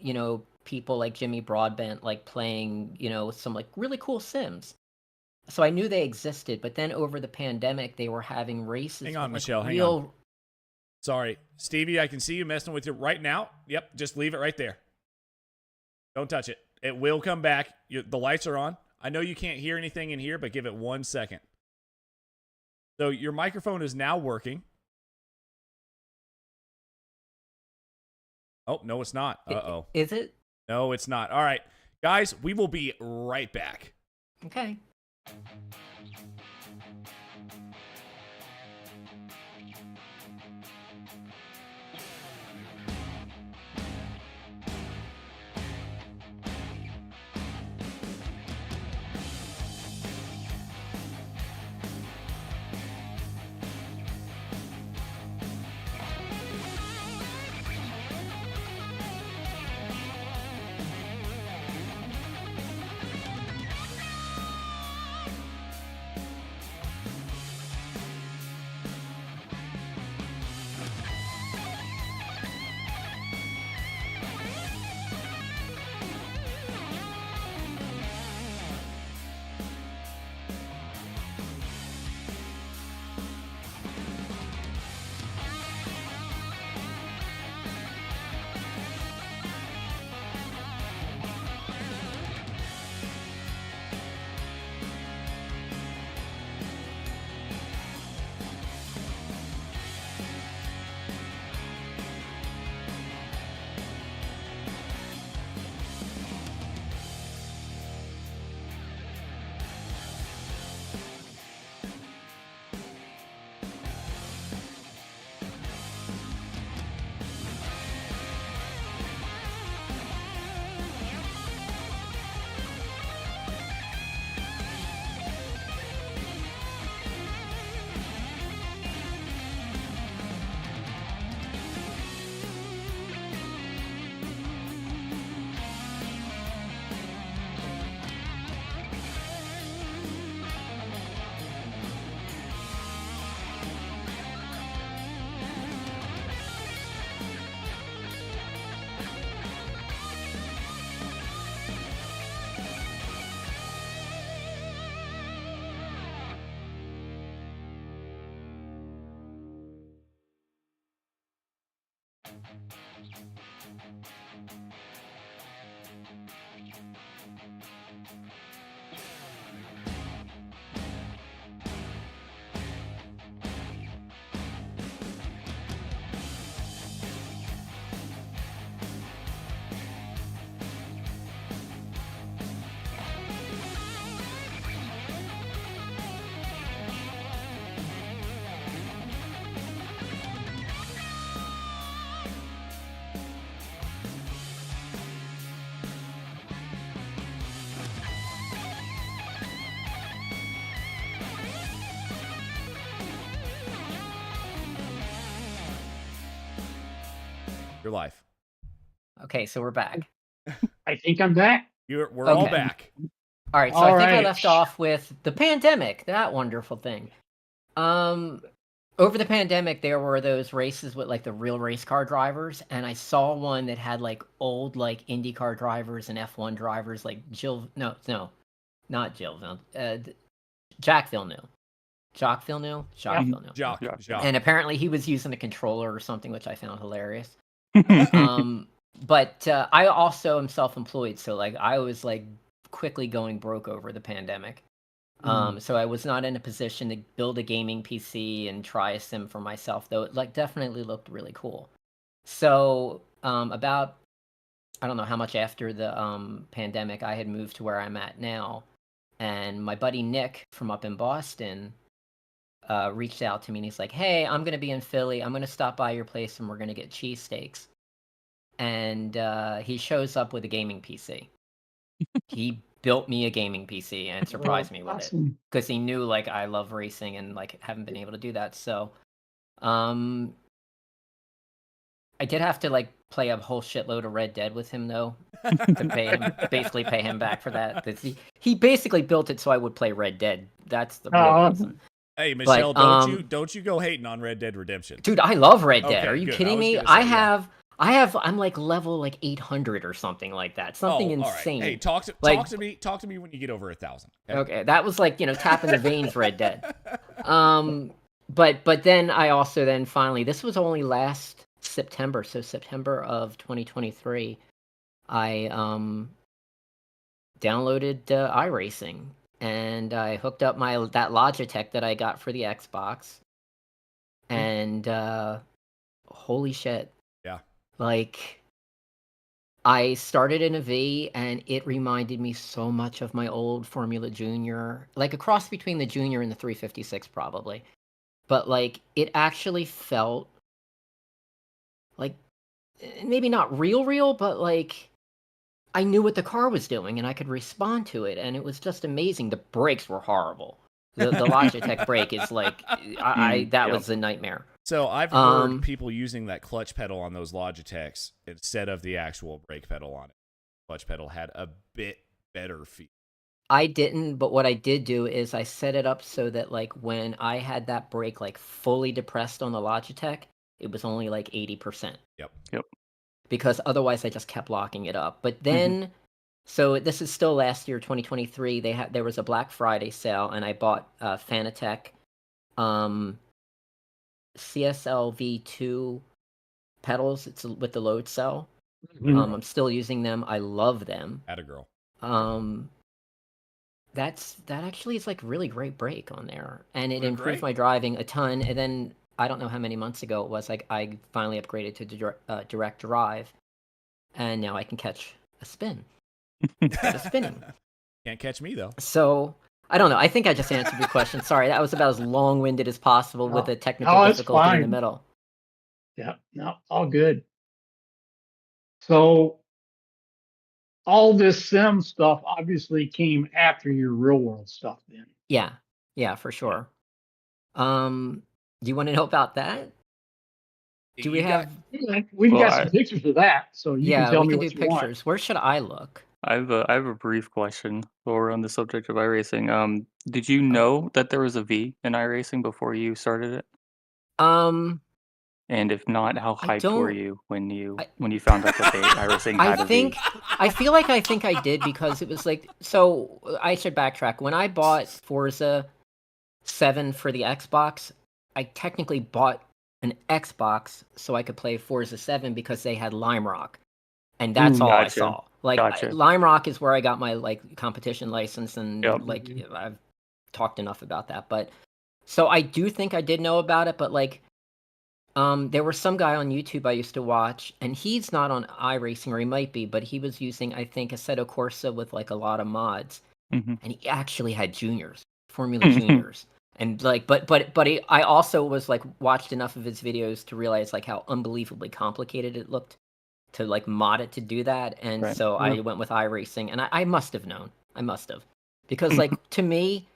people like Jimmy Broadbent like playing, some like really cool sims. so I knew they existed, but then over the pandemic, they were having races. Hang on, like Michelle. Hang on. Sorry, Stevie. I can see you messing with you right now. Yep, just leave it right there. Don't touch it. It will come back. The lights are on. I know you can't hear anything in here, but give it 1 second. So your microphone is now working. Oh, no, it's not. Uh-oh. Is it? No, it's not. All right. Guys, we will be right back. Okay. You're live. Okay, so we're back. I think I'm back. We're all back. All right, so I think I left off with the pandemic, that wonderful thing. Over the pandemic, there were those races with like the real race car drivers, and I saw one that had like old like IndyCar drivers and F1 drivers, like not Jill, Jacques Villeneuve. Jacques Villeneuve. And apparently he was using a controller or something, which I found hilarious. But I also am self-employed, so like I was like quickly going broke over the pandemic. So I was not in a position to build a gaming PC and try a sim for myself, though it like definitely looked really cool. So about I don't know how much after the pandemic, I had moved to where I'm at now, and my buddy Nick from up in Boston reached out to me and he's like, "Hey, I'm gonna be in Philly. I'm gonna stop by your place and we're gonna get cheesesteaks." And he shows up with a gaming PC. He built me a gaming PC and surprised me with it because he knew like I love racing and like haven't been able to do that. So I did have to like play a whole shitload of Red Dead with him though to basically pay him back for that. He basically built it so I would play Red Dead. That's the real reason. Hey Michelle, don't you go hating on Red Dead Redemption, dude? I love Red Dead. Are you kidding me? I I'm like level like 800 or something like that. Something insane. Right. Hey, talk to me. Talk to me when you get over 1,000. Okay, that was like tapping the veins, Red Dead. But then I also then finally, this was only last September, so September of 2023, I downloaded iRacing and I hooked up that Logitech that I got for the Xbox, and holy shit. Yeah. Like, I started in a V, and it reminded me so much of my old Formula Junior, like a cross between the Junior and the 356 probably. But like, it actually felt like, maybe not real, but like, I knew what the car was doing and I could respond to it, and it was just amazing. The brakes were horrible. The Logitech brake is like, that was a nightmare. So I've heard people using that clutch pedal on those Logitechs instead of the actual brake pedal on it. Clutch pedal had a bit better feel. I didn't, but what I did do is I set it up so that like when I had that brake like fully depressed on the Logitech, it was only like 80%. Yep. Because otherwise I just kept locking it up. But then, so this is still last year, 2023. There was a Black Friday sale, and I bought Fanatec CSL V2 pedals. It's with the load cell. I'm still using them. I love them. Atta girl. That actually is like really great brake on there, and it improved my driving a ton. And then I don't know how many months ago it was, like I finally upgraded to direct drive, and now I can catch a spin. Spinning. Can't catch me though. So I don't know. I think I just answered your question. Sorry, that was about as long-winded as possible with the technical difficulty in the middle. Yeah, no, all good. So all this sim stuff obviously came after your real world stuff then. Yeah, for sure. Do you want to know about that? We've got some pictures of that, so you can tell me what you pictures. want. Where should I look? I have a brief question while we're on the subject of iRacing. Did you know that there was a V in iRacing before you started it? And if not, how hyped were you when you found out that iRacing had a V? I feel like I did, because it was like, so I should backtrack. When I bought Forza 7 for the Xbox, I technically bought an Xbox so I could play Forza 7 because they had Lime Rock, and that's all I saw. Like, Lime Rock is where I got my like competition license, and like I've talked enough about that. But so I do think I did know about it, but like, there was some guy on YouTube I used to watch, and he's not on iRacing, or he might be, but he was using, I think, Assetto Corsa with like a lot of mods, and he actually had juniors, Formula Juniors. And like, but I also was like watched enough of his videos to realize like how unbelievably complicated it looked to like mod it to do that. And so I went with iRacing, and I must have known. Because like, to me,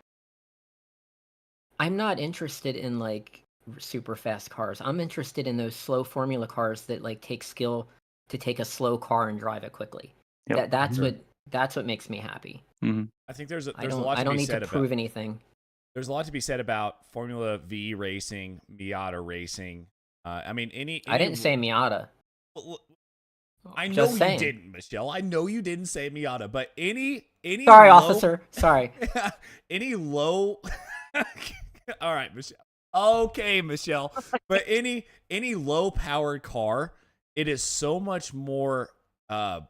I'm not interested in like super fast cars. I'm interested in those slow formula cars that like take skill to take a slow car and drive it quickly. That's what makes me happy. I think there's a lot to be said about. I don't need to prove anything. There's a lot to be said about Formula V racing, Miata racing. I mean, I didn't say Miata. I know you didn't, Michelle. I know you didn't say Miata, but any. Sorry, officer. Sorry. Any low. All right, Michelle. Okay, Michelle. But any low powered car, it is so much more. Not.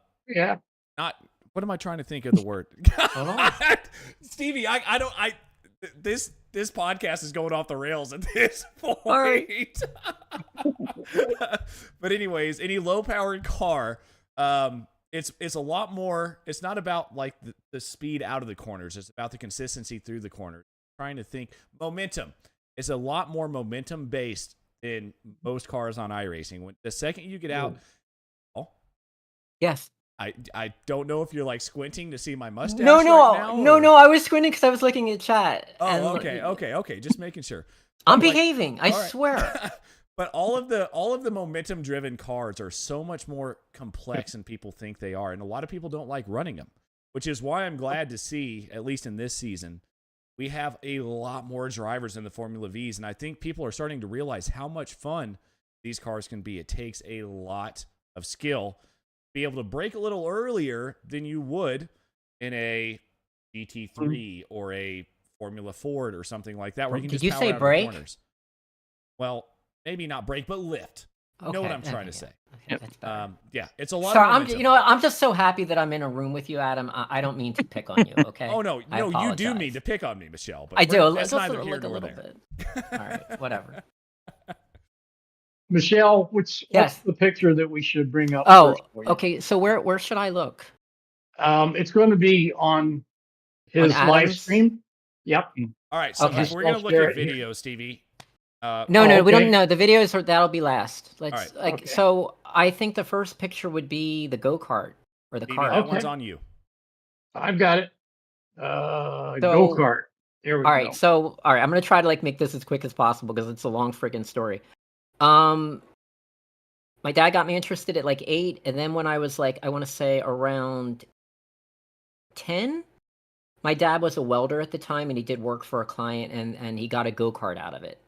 What am I trying to think of the word? Stevie, This podcast is going off the rails at this point. Right. But anyways, any low-powered car, it's a lot more. It's not about like the speed out of the corners. It's about the consistency through the corners. Trying to think momentum. It's a lot more momentum based in most cars on iRacing. When the second you get out, yes. I don't know if you're like squinting to see my mustache. No, right now, no. I was squinting because I was looking at chat. Oh, okay. Just making sure. I'm behaving. I swear. But all of the momentum driven cars are so much more complex than people think they are, and a lot of people don't like running them, which is why I'm glad to see, at least in this season, we have a lot more drivers in the Formula Vs, and I think people are starting to realize how much fun these cars can be. It takes a lot skill, be able to brake a little earlier than you would in a GT3 or a Formula Ford or something like that, where you can Did just you power say out of the brake? corners. Well, maybe not brake, but lift. You know what I'm trying to say. That's better. Yeah, it's a lot Sorry, of momentum. you know what? I'm just so happy that I'm in a room with you, Adam. I don't mean to pick on you, okay? Oh, no, I you do apologize. mean to pick on me, Michele. But I do. that's Just neither here like a nor little there. bit. All right, whatever. Michele, what's the picture that we should bring up first for you? Okay. So where should I look? It's going to be on his live stream. Yep. All right. So if we're going to look at video, Stevie. No, we don't know. The videos that'll be last. Let's right. So I think the first picture would be the go-kart or the Stevie, cart. that one's on you. I've got it. Go-kart. There we go. All right. So I'm gonna try to make this as quick as possible because it's a long freaking story. My dad got me interested at 8, and then when I was I want to say around 10, my dad was a welder at the time, and he did work for a client, and he got a go-kart out of it.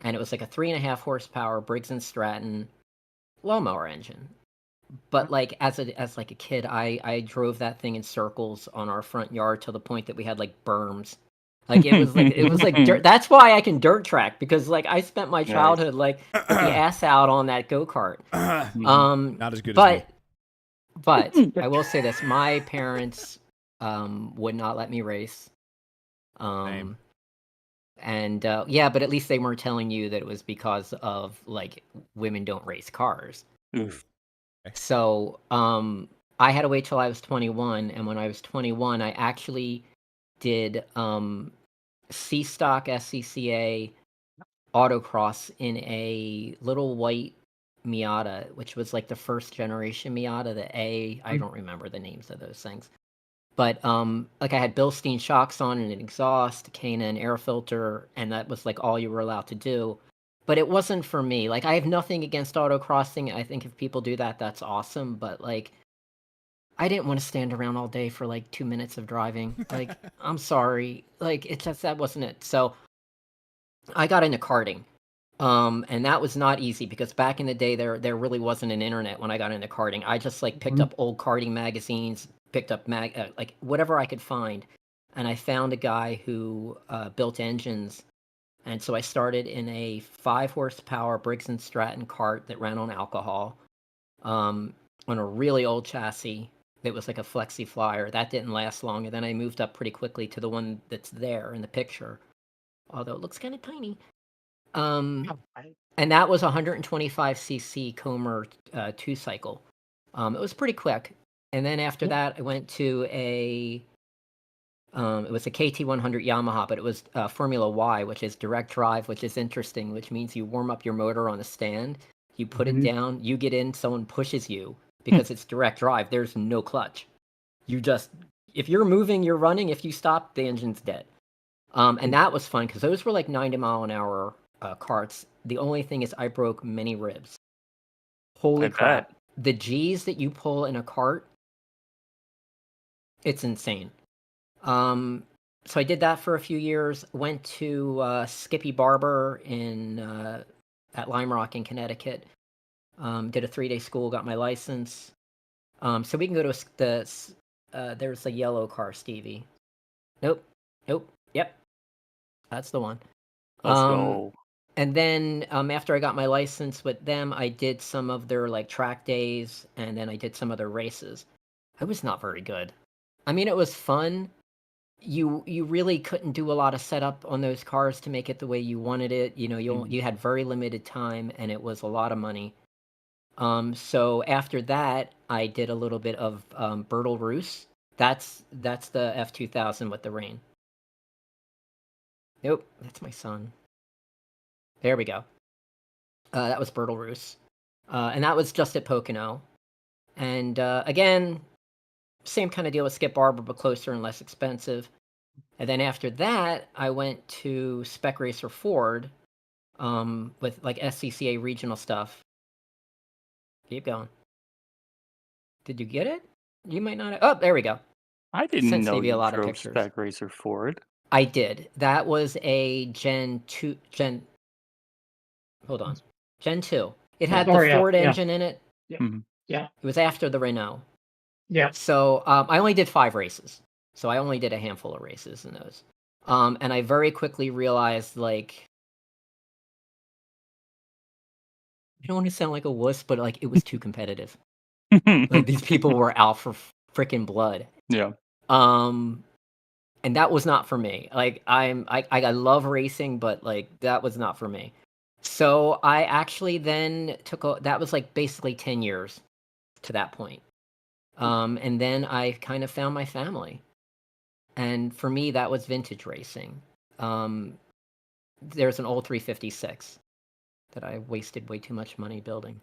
And it was a 3.5 horsepower Briggs & Stratton lawnmower engine. But as a kid, I drove that thing in circles on our front yard to the point that we had berms. It was dirt. That's why I can dirt track, because I spent my childhood with the ass out on that go-kart. Not as good as me. But I will say this: my parents would not let me race. And but at least they weren't telling you that it was because of women don't race cars. Oof. So I had to wait till I was 21, and when I was 21, I actually did C-Stock SCCA autocross in a little white Miata, which was the first generation Miata, the A. I don't remember the names of those things. But I had Bilstein shocks on and an exhaust, K&N air filter, and that was all you were allowed to do. But it wasn't for me. I have nothing against autocrossing. I think if people do that, that's awesome. But I didn't want to stand around all day for 2 minutes of driving. I'm sorry. That wasn't it. So I got into karting. And that was not easy because back in the day there really wasn't an internet when I got into karting. I just picked up old karting magazines, picked up whatever I could find, and I found a guy who built engines, and so I started in a 5 horsepower Briggs & Stratton kart that ran on alcohol, on a really old chassis that was a flexi flyer. That didn't last long, and then I moved up pretty quickly to the one that's there in the picture, although it looks kind of tiny. And that was 125cc Comer 2-cycle. It was pretty quick. And then after that, I went to it was a KT100 Yamaha, but it was Formula Y, which is direct drive, which is interesting, which means you warm up your motor on the stand, you put it down, you get in, someone pushes you, because it's direct drive. There's no clutch. If you're moving, you're running. If you stop, the engine's dead. And that was fun, because those were 90 mile an hour karts. The only thing is I broke many ribs. Holy crap. The G's that you pull in a kart, it's insane. So I did that for a few years, went to Skippy Barber at Lime Rock in Connecticut, did a 3-day school, got my license. So we can go to there's a yellow car, Stevie. Nope, yep, that's the one. Let's go. And then after I got my license with them, I did some of their track days, and then I did some of their races. I was not very good. I mean, it was fun. You really couldn't do a lot of setup on those cars to make it the way you wanted it. You had very limited time, and it was a lot of money. So after that, I did a little bit of Bertel Roos. That's the F2000 with the rain. Nope, that's my son. There we go. That was Bertel Roos. And that was just at Pocono. And again, same kind of deal with Skip Barber, but closer and less expensive. And then after that, I went to Spec Racer Ford with SCCA regional stuff. Keep going. Did you get it? You might not have. Oh, there we go. I didn't know you drove Spec Racer Ford. I did. That was a Gen 2. Hold on. Gen 2. It had the Ford engine in it. Yeah. Yeah. It was after the Renault. Yeah. So I only did 5 races. So I only did a handful of races in those. And I very quickly realized, like, I don't want to sound like a wuss, but like it was too competitive. Like these people were out for freaking blood. Yeah. And that was not for me. Like I love racing, but like that was not for me. So I actually then that was like basically 10 years to that point. And then I kind of found my family. And for me, that was vintage racing. There's an old 356 that I wasted way too much money building.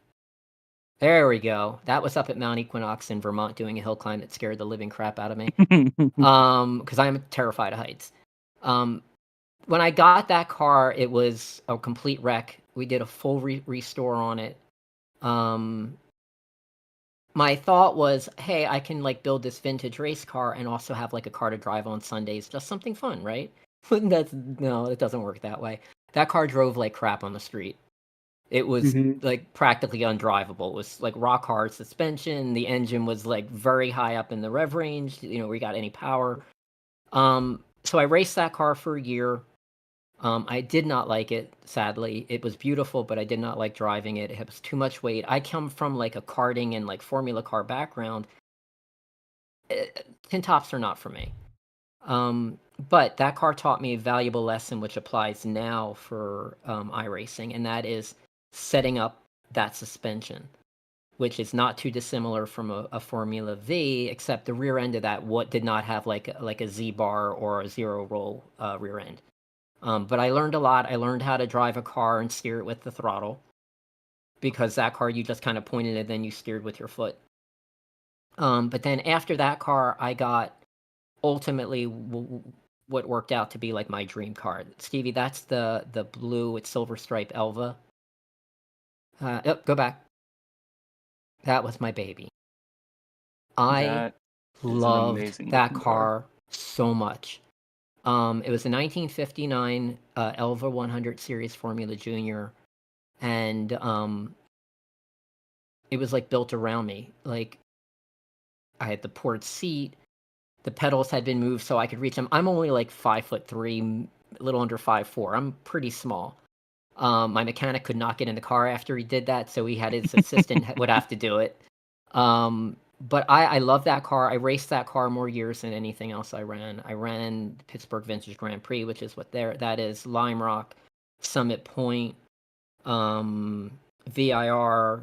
There we go. That was up at Mount Equinox in Vermont doing a hill climb that scared the living crap out of me. Because I'm terrified of heights. When I got that car, it was a complete wreck. We did a full restore on it. My thought was, hey, I can like build this vintage race car and also have like a car to drive on Sundays, just something fun, right? No, it doesn't work that way. That car drove like crap on the street. It was like practically undrivable. It was like rock hard suspension. The engine was like very high up in the rev range. We got any power. So I raced that car for a year. I did not like it, sadly. It was beautiful, but I did not like driving it. It was too much weight. I come from like a karting and like Formula car background. Tin tops are not for me. But that car taught me a valuable lesson, which applies now for iRacing, and that is setting up that suspension, which is not too dissimilar from a Formula V, except the rear end of that did not have like a Z-bar or a zero roll rear end. But I learned a lot. I learned how to drive a car and steer it with the throttle, because that car you just kind of pointed it, then you steered with your foot. But then after that car, I got ultimately what worked out to be like my dream car. Stevie, that's the blue with silver stripe Elva. Go back. That was my baby. I loved that car so much. It was a 1959 Elva 100 Series Formula Junior, and it was like built around me. Like I had the port seat, the pedals had been moved so I could reach them. I'm only like 5'3", a little under 5'4". I'm pretty small. My mechanic could not get in the car after he did that, so he had his assistant would have to do it. But I love that car. I raced that car more years than anything else I ran. I ran Pittsburgh Vintage Grand Prix, which is that is, Lime Rock, Summit Point, VIR,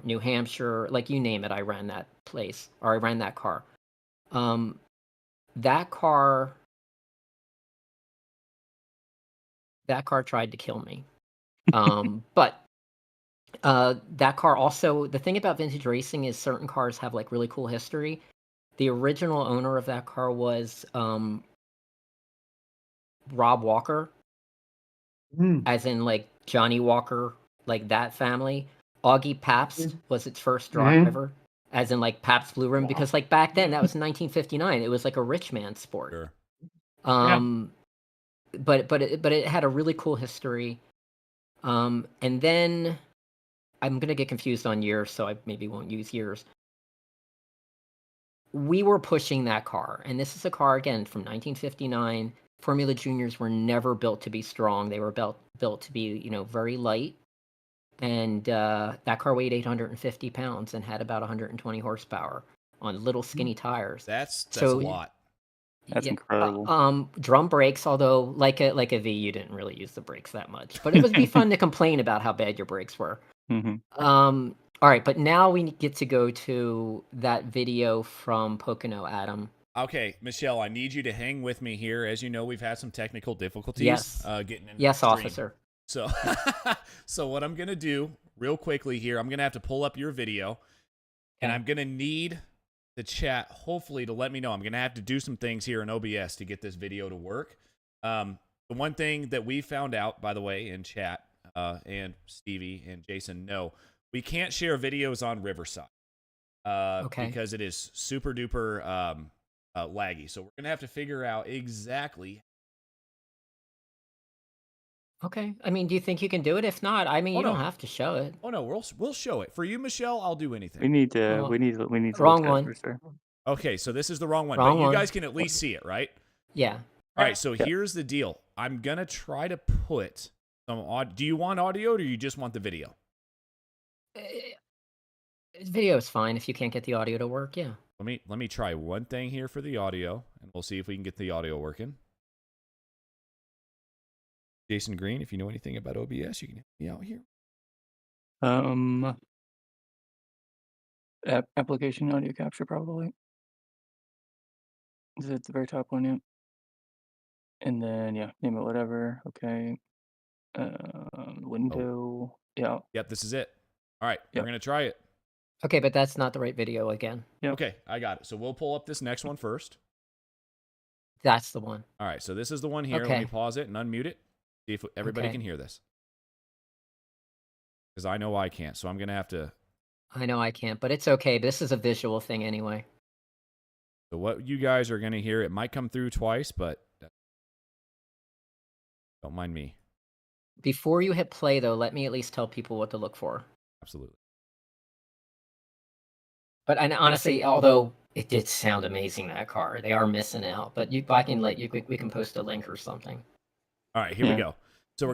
New Hampshire, like you name it, I ran that place, or I ran that car. That car tried to kill me. But that car also, the thing about vintage racing is certain cars have like really cool history. The original owner of that car was Rob Walker, as in like Johnny Walker, like that family. Augie Pabst was its first driver, as in like Pabst Blue Ribbon, because like back then, that was 1959. It was like a rich man's sport. Sure. But it had a really cool history. And then I'm gonna get confused on years, so I maybe won't use years. We were pushing that car, and this is a car again from 1959. Formula Juniors were never built to be strong. They were built to be, very light. And that car weighed 850 pounds and had about 120 horsepower on little skinny tires. That's a lot. That's incredible. Drum brakes, although like a V, you didn't really use the brakes that much, but it would be fun to complain about how bad your brakes were. All right, but now we get to go to that video from Pocono, Adam. Okay, Michelle, I need you to hang with me here. As you know, we've had some technical difficulties getting in. Yes, officer. So, so what I'm going to do real quickly here, I'm going to have to pull up your video, and I'm going to need the chat, hopefully, to let me know. I'm going to have to do some things here in OBS to get this video to work. The one thing that we found out, by the way, in chat, and Stevie and Jason know, we can't share videos on Riverside because it is super duper laggy. So we're going to have to figure out exactly Okay. I mean, do you think you can do it? If not, I mean, you don't have to show it. Oh no, we'll show it for you, Michelle. I'll do anything. We need to wrong one. For sure. Okay, so this is the wrong one, wrong but you one. guys can at least see it, right? Yeah. All right, so here's the deal. I'm gonna try to put some audio. Do you want audio, or do you just want the video? Video is fine if you can't get the audio to work. Yeah. Let me try one thing here for the audio, and we'll see if we can get the audio working. Jason Green, if you know anything about OBS, you can help me out here. Application audio capture probably. Is it the very top one? Yeah. And then name it whatever. Okay. Window. Yeah. Yep, this is it. All right, we're gonna try it. Okay, but that's not the right video again. Yep. Okay, I got it. So we'll pull up this next one first. That's the one. All right, so this is the one here. Let me pause it and unmute it. See if everybody can hear this. Because I know I can't, so I'm going to have to... I know I can't, but it's okay. This is a visual thing anyway. So what you guys are going to hear, it might come through twice, but don't mind me. Before you hit play, though, let me at least tell people what to look for. Absolutely. But honestly, although it did sound amazing, that car, they are missing out. But we can post a link or something. All right, here we go. So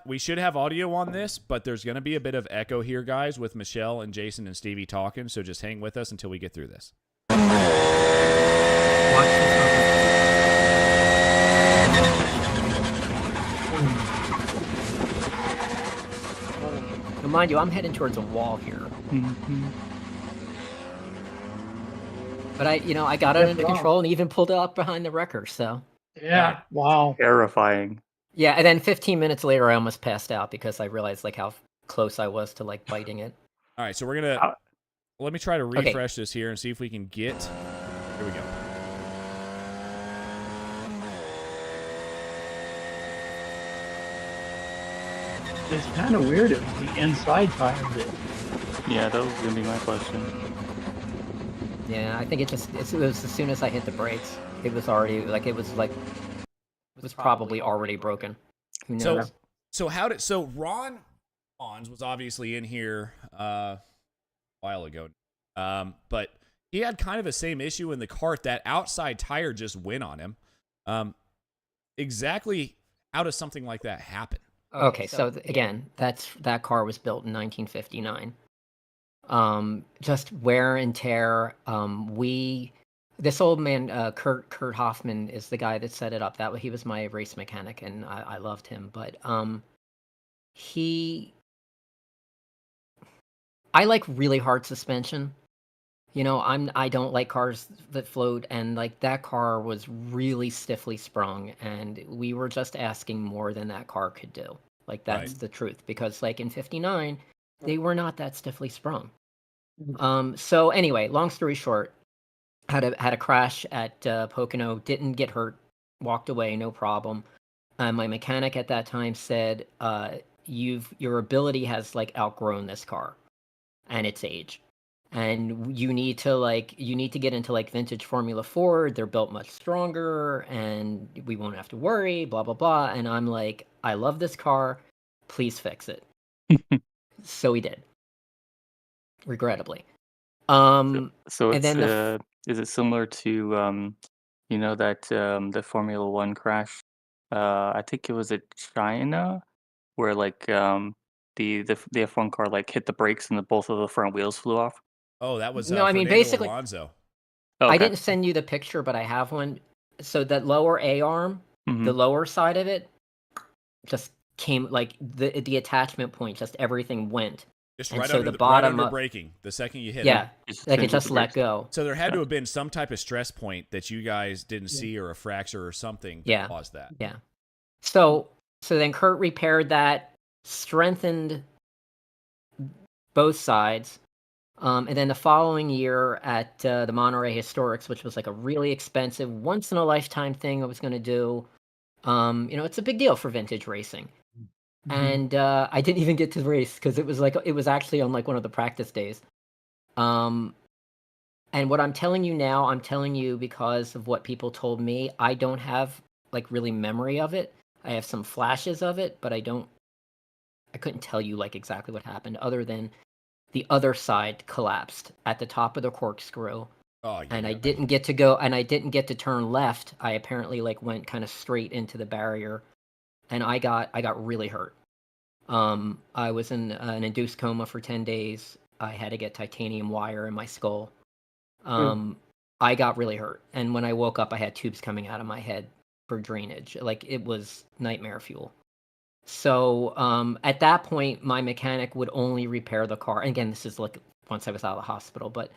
we should have audio on this, but there's going to be a bit of echo here, guys, with Michelle and Jason and Stevie talking. So just hang with us until we get through this. Watch this. Now, mind you, I'm heading towards a wall here. But I got it under control and even pulled it up behind the wrecker. So yeah, wow, terrifying. Yeah, and then 15 minutes later, I almost passed out because I realized how close I was to biting it. All right, so we're gonna let me try to refresh this here and see if we can get. Here we go. It's kind of weird. It was the inside tire that. Yeah, that was gonna be my question. Yeah, I think it was as soon as I hit the brakes, it was already it was probably already broken. Who knows? So Ron Ons was obviously in here a while ago, but he had kind of the same issue in the cart. That outside tire just went on him. Exactly how does something like that happen? Okay, so again, that car was built in 1959. Just wear and tear. This old man, Kurt Hoffman, is the guy that set it up. He was my race mechanic, and I loved him. But I like really hard suspension. I don't like cars that float, and that car was really stiffly sprung, and we were just asking more than that car could do. That's the truth, because in 59, they were not that stiffly sprung. So anyway, long story short, had a crash at Pocono, didn't get hurt, walked away, no problem. My mechanic at that time said, your ability has outgrown this car and its age, and you need to get into vintage Formula Ford. They're built much stronger, and we won't have to worry, blah blah blah. And I'm like, I love this car, please fix it. So he did, regrettably. So it's, and then is it similar to that the Formula One crash? I think it was at China, where the F1 car hit the brakes and both of the front wheels flew off. Oh, that was no. I mean, basically, Alonso. Okay. I didn't send you the picture, but I have one. So that lower A arm, the lower side of it, just came the attachment point. Just everything went. Just right under the bottom of braking. The second you hit it. It just let go. So there had to have been some type of stress point that you guys didn't see, or a fracture or something that caused that. Yeah. So then Kurt repaired that, strengthened both sides. And then the following year at the Monterey Historics, which was a really expensive, once in a lifetime thing I was going to do. It's a big deal for vintage racing. And I didn't even get to race because it was actually on one of the practice days. And what I'm telling you now, I'm telling you because of what people told me. I don't have really memory of it. I have some flashes of it, but I couldn't tell you like exactly what happened, other than the other side collapsed at the top of the corkscrew. Oh, yeah. And I didn't get to turn left. I apparently like went kind of straight into the barrier, and I got really hurt. I was in an induced coma for 10 days. I had to get titanium wire in my skull. I got really hurt, and when I woke up, I had tubes coming out of my head for drainage. Like, it was nightmare fuel. So at that point, my mechanic would only repair the car. And again, this is like once I was out of the hospital, but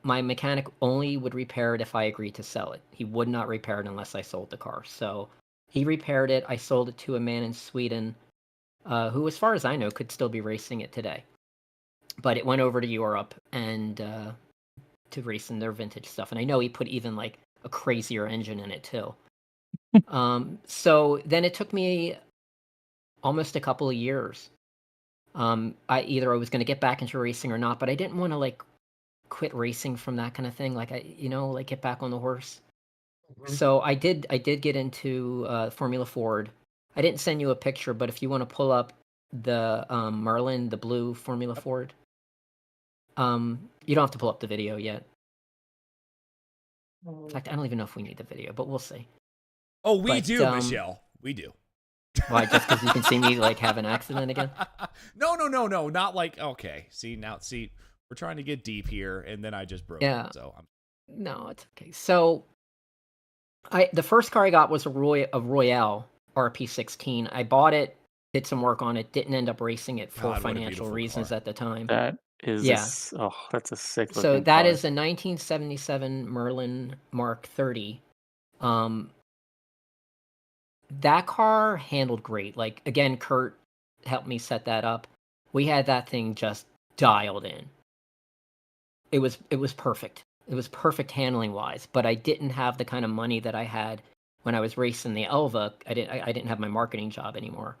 my mechanic only would repair it if I agreed to sell it. He would not repair it unless I sold the car. So he repaired it. I sold it to a man in Sweden who, as far as I know, could still be racing it today. But it went over to Europe and to race in their vintage stuff. And I know he put even like a crazier engine in it too. So then it took me almost a couple of years. I was going to get back into racing or not, but I didn't want to like quit racing from that kind of thing. Like like get back on the horse. So I did get into Formula Ford. I didn't send you a picture, but if you want to pull up the Merlin, the blue Formula Ford, you don't have to pull up the video yet. In fact, I don't even know if we need the video, but we'll see. Oh, we do, Michele. We do. Why? Just because you can see me like have an accident again? No. Not like, okay. See, we're trying to get deep here, and then I just broke it. So No, it's okay. So the first car I got was a Royale RP16. I bought it, did some work on it, didn't end up racing it for financial reasons at the time. That is, that's a sick looking So that car. is a 1977 Merlin Mark 30. That car handled great. Like, again, Kurt helped me set that up. We had that thing just dialed in. It was perfect. It was perfect handling wise, but I didn't have the kind of money that I had when I was racing the Elva. I didn't have my marketing job anymore.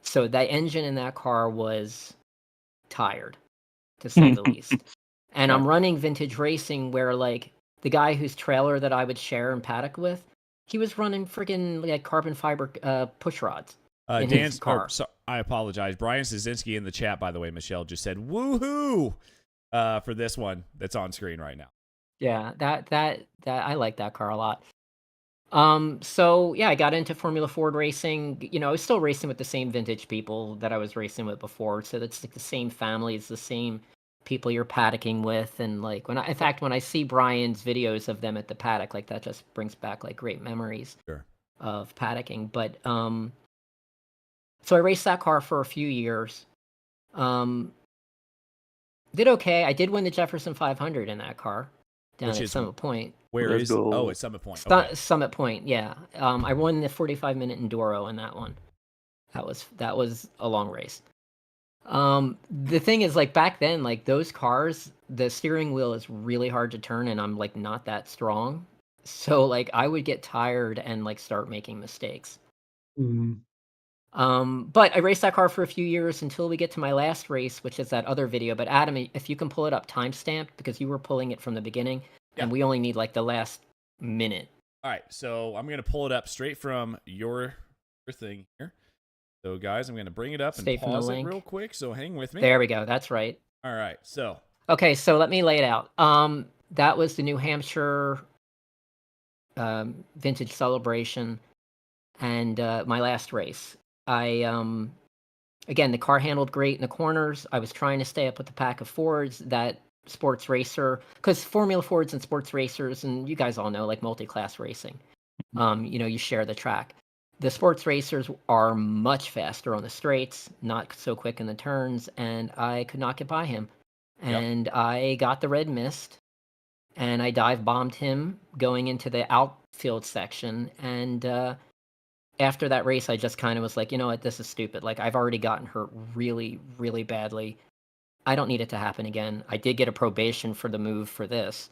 So that engine in that car was tired, to say the least. And I'm running vintage racing where like the guy whose trailer that I would share and paddock with, he was running friggin' like carbon fiber push rods in his car. I apologize. Brian Szynski in the chat, by the way, Michele just said woohoo for this one that's on screen right now. Yeah, that I like that car a lot. So yeah, I got into Formula Ford racing. I was still racing with the same vintage people that I was racing with before. So that's like the same families, the same people you're paddocking with. And like when I see Brian's videos of them at the paddock, like that just brings back like great memories of paddocking. But so I raced that car for a few years. Did okay. I did win the Jefferson 500 in that car down at Summit Point. Where is at Summit Point? Okay. Summit Point, yeah. I won the 45-minute enduro in that one. That was a long race. The thing is, like back then, like those cars, the steering wheel is really hard to turn, and I'm like not that strong. So like I would get tired and like start making mistakes. But I raced that car for a few years until we get to my last race, which is that other video. But Adam, if you can pull it up timestamped, because you were pulling it from the beginning. And we only need like the last minute. All right, so I'm going to pull it up straight from your thing here. So guys, I'm going to bring it up and pause it real quick. So hang with me. There we go. That's right. All right. So. Okay, so let me lay it out. That was the New Hampshire Vintage Celebration and my last race. Again, the car handled great in the corners. I was trying to stay up with the pack of Fords that sports racer, because Formula Fords and sports racers, and you guys all know, like multi-class racing, you share the track. The sports racers are much faster on the straights, not so quick in the turns, and I could not get by him. And I got the red mist, and I dive bombed him going into the outfield section. And after that race, I just kind of was like, you know what, this is stupid. Like, I've already gotten hurt really, really badly. I don't need it to happen again. I did get a probation for the move for this.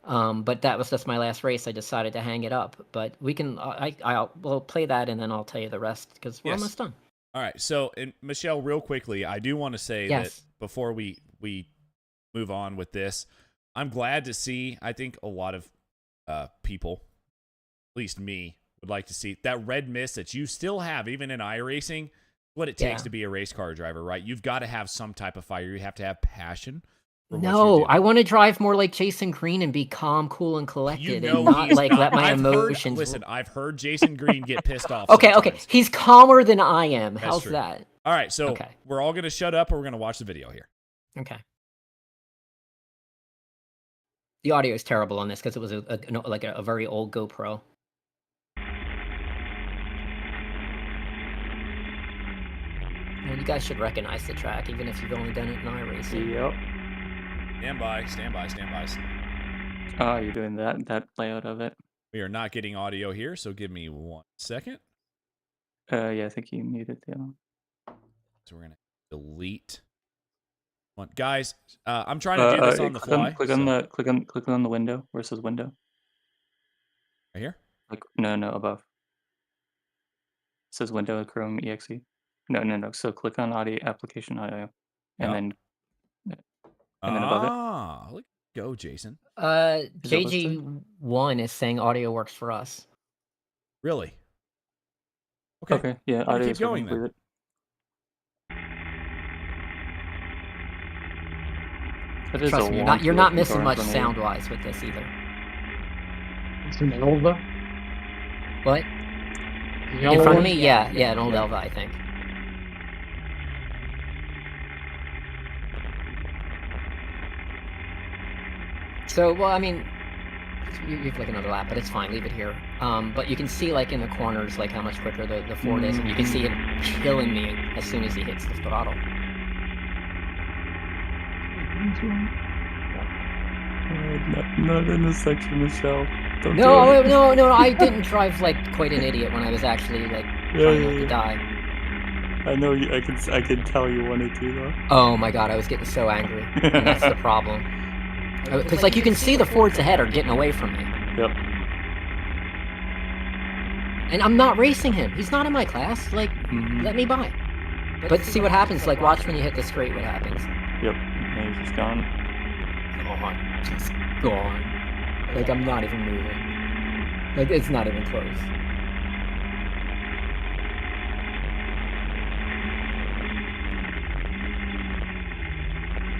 But that was just my last race. I decided to hang it up. But we can, we'll play that and then I'll tell you the rest because we're almost done. All right. So, and Michele, real quickly, I do want to say that before we move on with this, I'm glad to see, I think a lot of people, at least me, would like to see. That red mist that you still have, even in iRacing, what it takes to be a race car driver, right? You've got to have some type of fire. You have to have passion. No, I want to drive more like Jason Green and be calm, cool, and collected, and not like let my emotions. Listen, I've heard Jason Green get pissed off. Okay, he's calmer than I am. How's that? All right, so we're all gonna shut up, or we're gonna watch the video here. Okay. The audio is terrible on this because it was a very old GoPro. Well, you guys should recognize the track, even if you've only done it in iRacing. Yep. Stand by. Oh, you're doing that layout of it. We are not getting audio here, so give me 1 second. Yeah, I think you muted the other one. So we're gonna delete one. Guys, I'm trying to do this on the fly. Click on the window where it says window. Right here? No, above. It says window Chrome exe. No. So click on audio application audio, and then above it. Look, go, Jason. JG1 is saying audio works for us. Really? Okay. Yeah, audio keep going then. Trust me, you're not missing much sound-wise with this either. It's an Elva? What? In front of me? Yeah, an old Elva, I think. So, well, I mean, you click another lap, but it's fine. Leave it here. But you can see, like, in the corners, like, how much quicker the Ford is. And you can see him killing me as soon as he hits the throttle. Not in this section, Michelle. No, I didn't drive like quite an idiot when I was actually like trying not to die. I know I can tell you wanted to though. Oh my god, I was getting so angry. And that's the problem. Because like you can see the Fords ahead are getting away from me. Yep. And I'm not racing him. He's not in my class. Like, let me by. But see what happens. Like, watch when you hit the straight. What happens? Yep. And he's just gone. Just gone. Like, I'm not even moving. Like, it's not even close.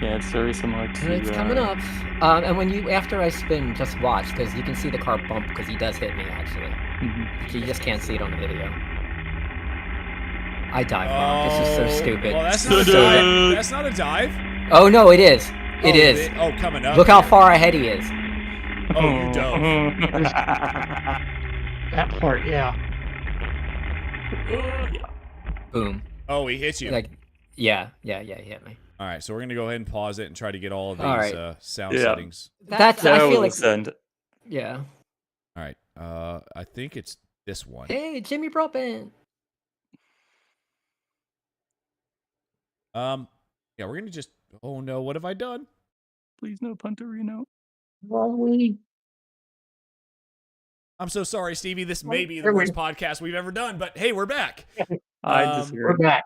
Yeah, it's very similar to... It's coming up. And after I spin, just watch, because you can see the car bump, because he does hit me, actually. You just can't see it on the video. I dive wrong. This is so stupid. Well, that's not a dive. That's not a dive. Oh, no, it is. It is. Coming up. Look how far ahead he is. Oh, you dove. That part, yeah. Boom. Oh, he hit you. Like, yeah, he hit me. All right, so we're gonna go ahead and pause it and try to get all of these sound settings. I feel like. Yeah. All right. I think it's this one. Hey, Jimmy Broadbent. Yeah, we're gonna just. Oh no, what have I done? Please no Punterino. I'm so sorry, Stevie. This may be the worst podcast we've ever done, but hey, we're back. I disagree. We're back.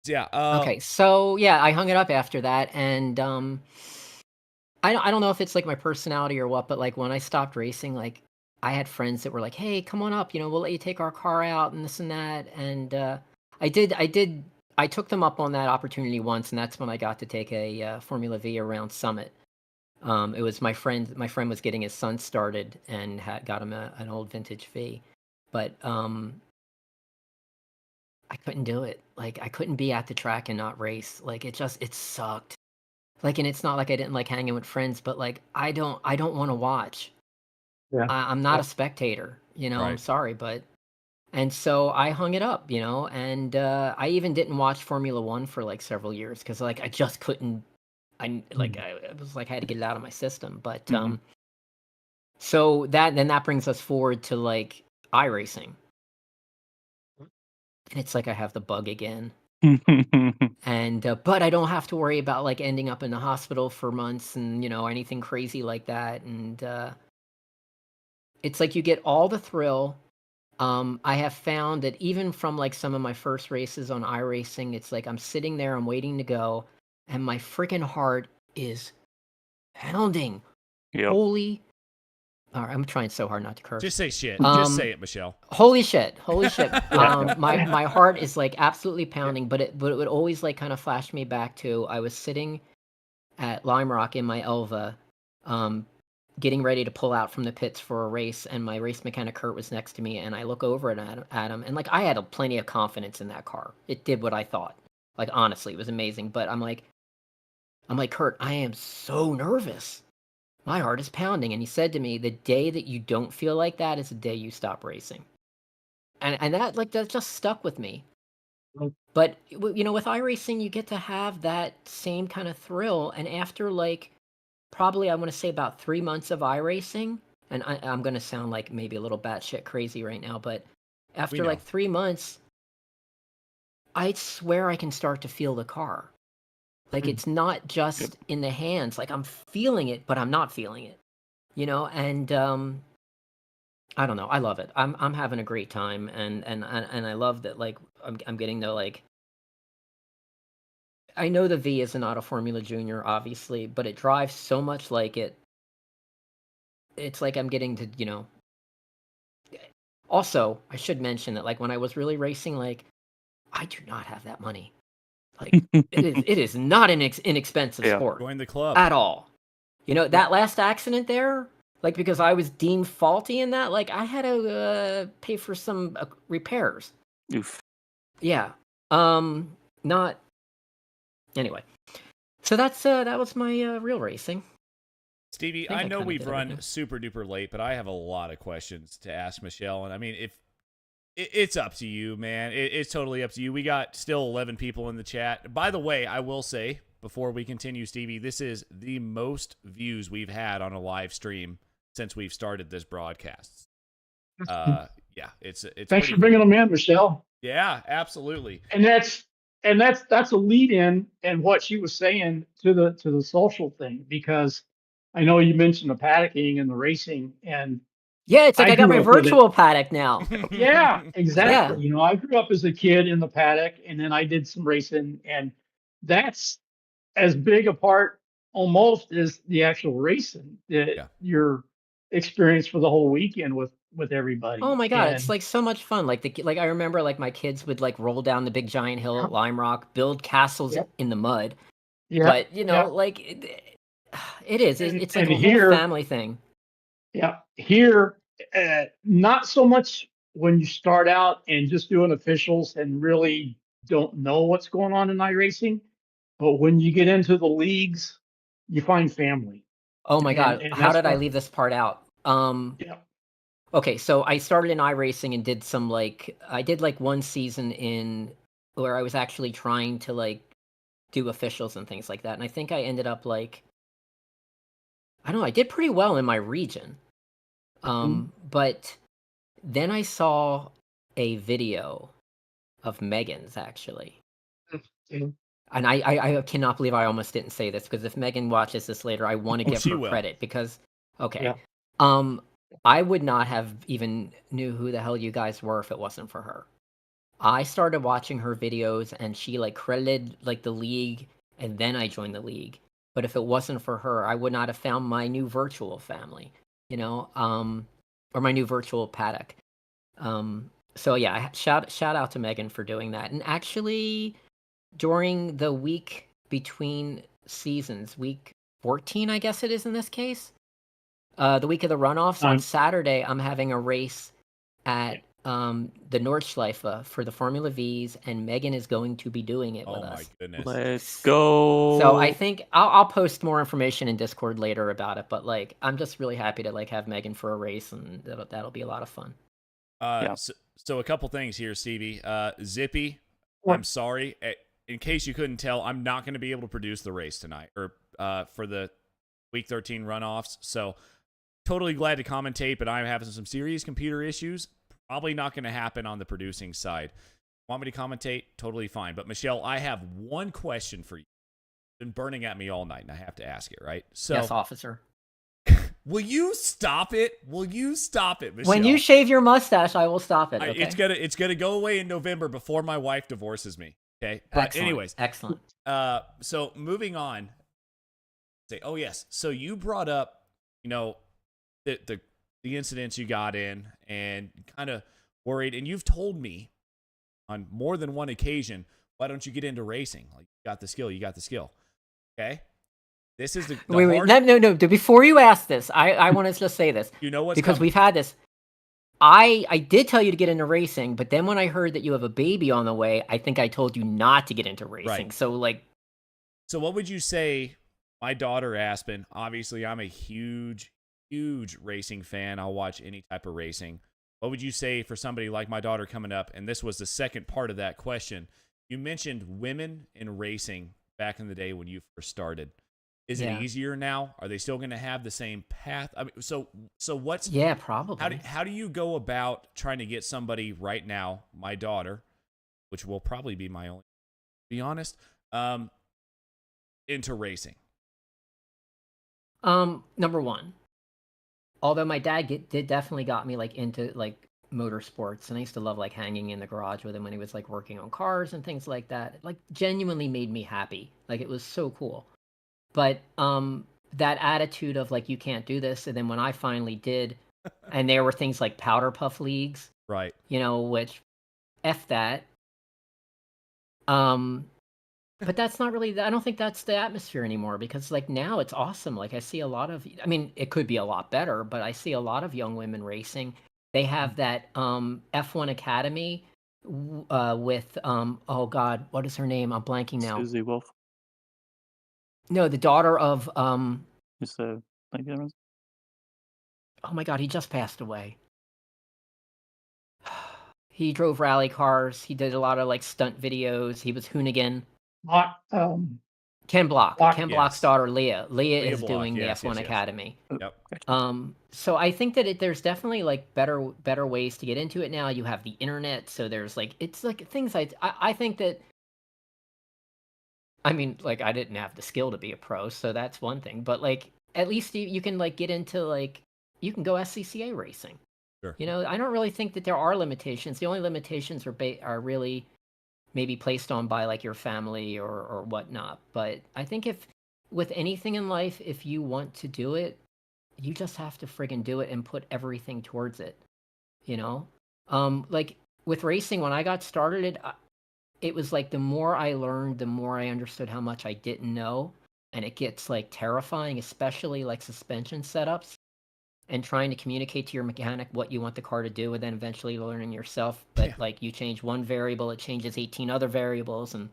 Yeah. Okay, so yeah, I hung it up after that, and I don't know if it's like my personality or what, but like when I stopped racing, like I had friends that were like, "Hey, come on up, we'll let you take our car out and this and that," and I took them up on that opportunity once, and that's when I got to take a Formula V around Summit. It was my friend was getting his son started and got him an old vintage V, but I couldn't do it. Like, I couldn't be at the track and not race. Like, it sucked. Like, and it's not like I didn't like hanging with friends, but like, I don't want to watch. Yeah. I'm not a spectator, Right. I'm sorry, but, and so I hung it up, and I even didn't watch Formula One for like several years because like I just couldn't. I was like I had to get it out of my system, but so that brings us forward to like iRacing. And it's like I have the bug again. And but I don't have to worry about like ending up in the hospital for months and anything crazy like that. And it's like you get all the thrill. I have found that even from like some of my first races on iRacing, it's like I'm sitting there, I'm waiting to go, and my freaking heart is pounding. Yep. Holy All right, I'm trying so hard not to curse. Just say shit. Just say it, Michele. Holy shit. My heart is like absolutely pounding, but it would always like kind of flash me back to I was sitting at Lime Rock in my Elva, getting ready to pull out from the pits for a race, and my race mechanic Kurt was next to me, and I look over at him, and like I had plenty of confidence in that car. It did what I thought. Like honestly, it was amazing. But I'm like, Kurt, I am so nervous. My heart is pounding. And he said to me, the day that you don't feel like that is the day you stop racing. And that like that just stuck with me. But you know, with iRacing, you get to have that same kind of thrill. And after like probably I want to say about 3 months of iRacing, and I'm going to sound like maybe a little batshit crazy right now, but after like 3 months, I swear I can start to feel the car. Like it's not just in the hands. Like I'm feeling it, but I'm not feeling it. You know, and I don't know. I love it. I'm having a great time, and I love that. Like I'm getting to like. I know the V is not a Formula Junior, obviously, but it drives so much like it. It's like I'm getting to, you know. Also, I should mention that like when I was really racing, like I do not have that money. Like it is not an inexpensive sport. Join the club at all. You know, that last accident there, like because I was deemed faulty in that, like I had to pay for some repairs. Oof. Yeah. Not. Anyway, so that was my real racing. Stevie, I know we've run super duper late, but I have a lot of questions to ask Michele, and I mean, if it's up to you, man. It's totally up to you. We got still 11 people in the chat. By the way, I will say, before we continue, Stevie, this is the most views we've had on a live stream since we've started this broadcast. Yeah, it's thanks for bringing them in, Michele. Yeah, absolutely. And that's a lead in and what she was saying to the social thing, because I know you mentioned the paddocking and the racing, and yeah, it's like I got my virtual paddock now. Yeah, exactly. Yeah. You know, I grew up as a kid in the paddock, and then I did some racing, and that's as big a part almost as the actual racing that your experience for the whole weekend with everybody. Oh my god, it's like so much fun. Like I remember like my kids would like roll down the big giant hill at Lime Rock, build castles in the mud. Yeah. But you know, like it is. It's like a whole family thing. Yeah. Here, not so much when you start out and just doing officials and really don't know what's going on in iRacing, but when you get into the leagues, you find family. Oh my god, how did I leave this part out? Okay, so I started in iRacing and did some I did one season in where I was actually trying to do officials and things like that, and I think I ended up I don't know, I did pretty well in my region. But then I saw a video of Megan's actually. And I cannot believe I almost didn't say this, because if Megan watches this later, I want to give her credit because, I would not have even knew who the hell you guys were if it wasn't for her. I started watching her videos and she credited the league, and then I joined the league. But if it wasn't for her, I would not have found my new virtual family, or my new virtual paddock. So yeah, shout out to Megan for doing that. And actually, during the week between seasons, week 14, I guess it is in this case, the week of the runoffs, on Saturday, I'm having a race at the Nordschleife for the Formula V's, and Megan is going to be doing it with us. Oh my goodness. Let's go. So I think I'll post more information in Discord later about it, but I'm just really happy to have Megan for a race, and that'll be a lot of fun. So a couple things here, Stevie. Zippy, I'm sorry. In case you couldn't tell, I'm not going to be able to produce the race tonight, or for the week 13 runoffs. So totally glad to commentate, but I'm having some serious computer issues. Probably not going to happen on the producing side. Want me to commentate? Totally fine. But Michele, I have one question for you. It's been burning at me all night, and I have to ask it, right? So, yes, officer. Will you stop it? Will you stop it, Michele? When you shave your mustache, I will stop it. Okay? It's gonna go away in November before my wife divorces me. Okay. But anyways, excellent. So moving on. Oh yes. So you brought up, the the incidents you got in and kind of worried. And you've told me on more than one occasion, why don't you get into racing? Like, you got the skill. Okay. This is the wait. No. Before you ask this, I want to just say this. You know what's because coming. We've had this. I did tell you to get into racing, but then when I heard that you have a baby on the way, I think I told you not to get into racing. Right. So what would you say? My daughter Aspen, obviously I'm a huge racing fan. I'll watch any type of racing. What would you say for somebody like my daughter coming up? And this was the second part of that question. You mentioned women in racing back in the day when you first started. Is it easier now? Are they still going to have the same path? I mean, so what's probably. How do you go about trying to get somebody right now, my daughter, which will probably be my only, to be honest, into racing? Number one, although my dad did definitely got me like into like motorsports, and I used to love like hanging in the garage with him when he was like working on cars and things like that. It, like, genuinely made me happy. Like, it was so cool. But that attitude of like, you can't do this, and then when I finally did, and there were things like powder puff leagues, right? Which F that. But that's not really. I don't think that's the atmosphere anymore, because like now it's awesome. Like, I see a lot of. I mean, it could be a lot better, but I see a lot of young women racing. They have that F1 Academy with oh God, what is her name? I'm blanking now. Susie Wolf. No, the daughter of Just oh my God, he just passed away. He drove rally cars. He did a lot of like stunt videos. He was Hoonigan. Ken Block. Ken Block's daughter, Leah. Leah is Block, doing the F1 Academy. Yep. So I think that there's definitely like better ways to get into it now. You have the internet, so there's like, it's like things I think that. I mean, like, I didn't have the skill to be a pro, so that's one thing. But like, at least you can like get into like, you can go SCCA racing. Sure. I don't really think that there are limitations. The only limitations are really maybe placed on by like your family or whatnot. But I think if with anything in life, if you want to do it, you just have to friggin' do it and put everything towards it. Like with racing, when I got started, it was like the more I learned, the more I understood how much I didn't know. And it gets like terrifying, especially like suspension setups and trying to communicate to your mechanic what you want the car to do, and then eventually learning yourself. But like, you change one variable, it changes 18 other variables. And,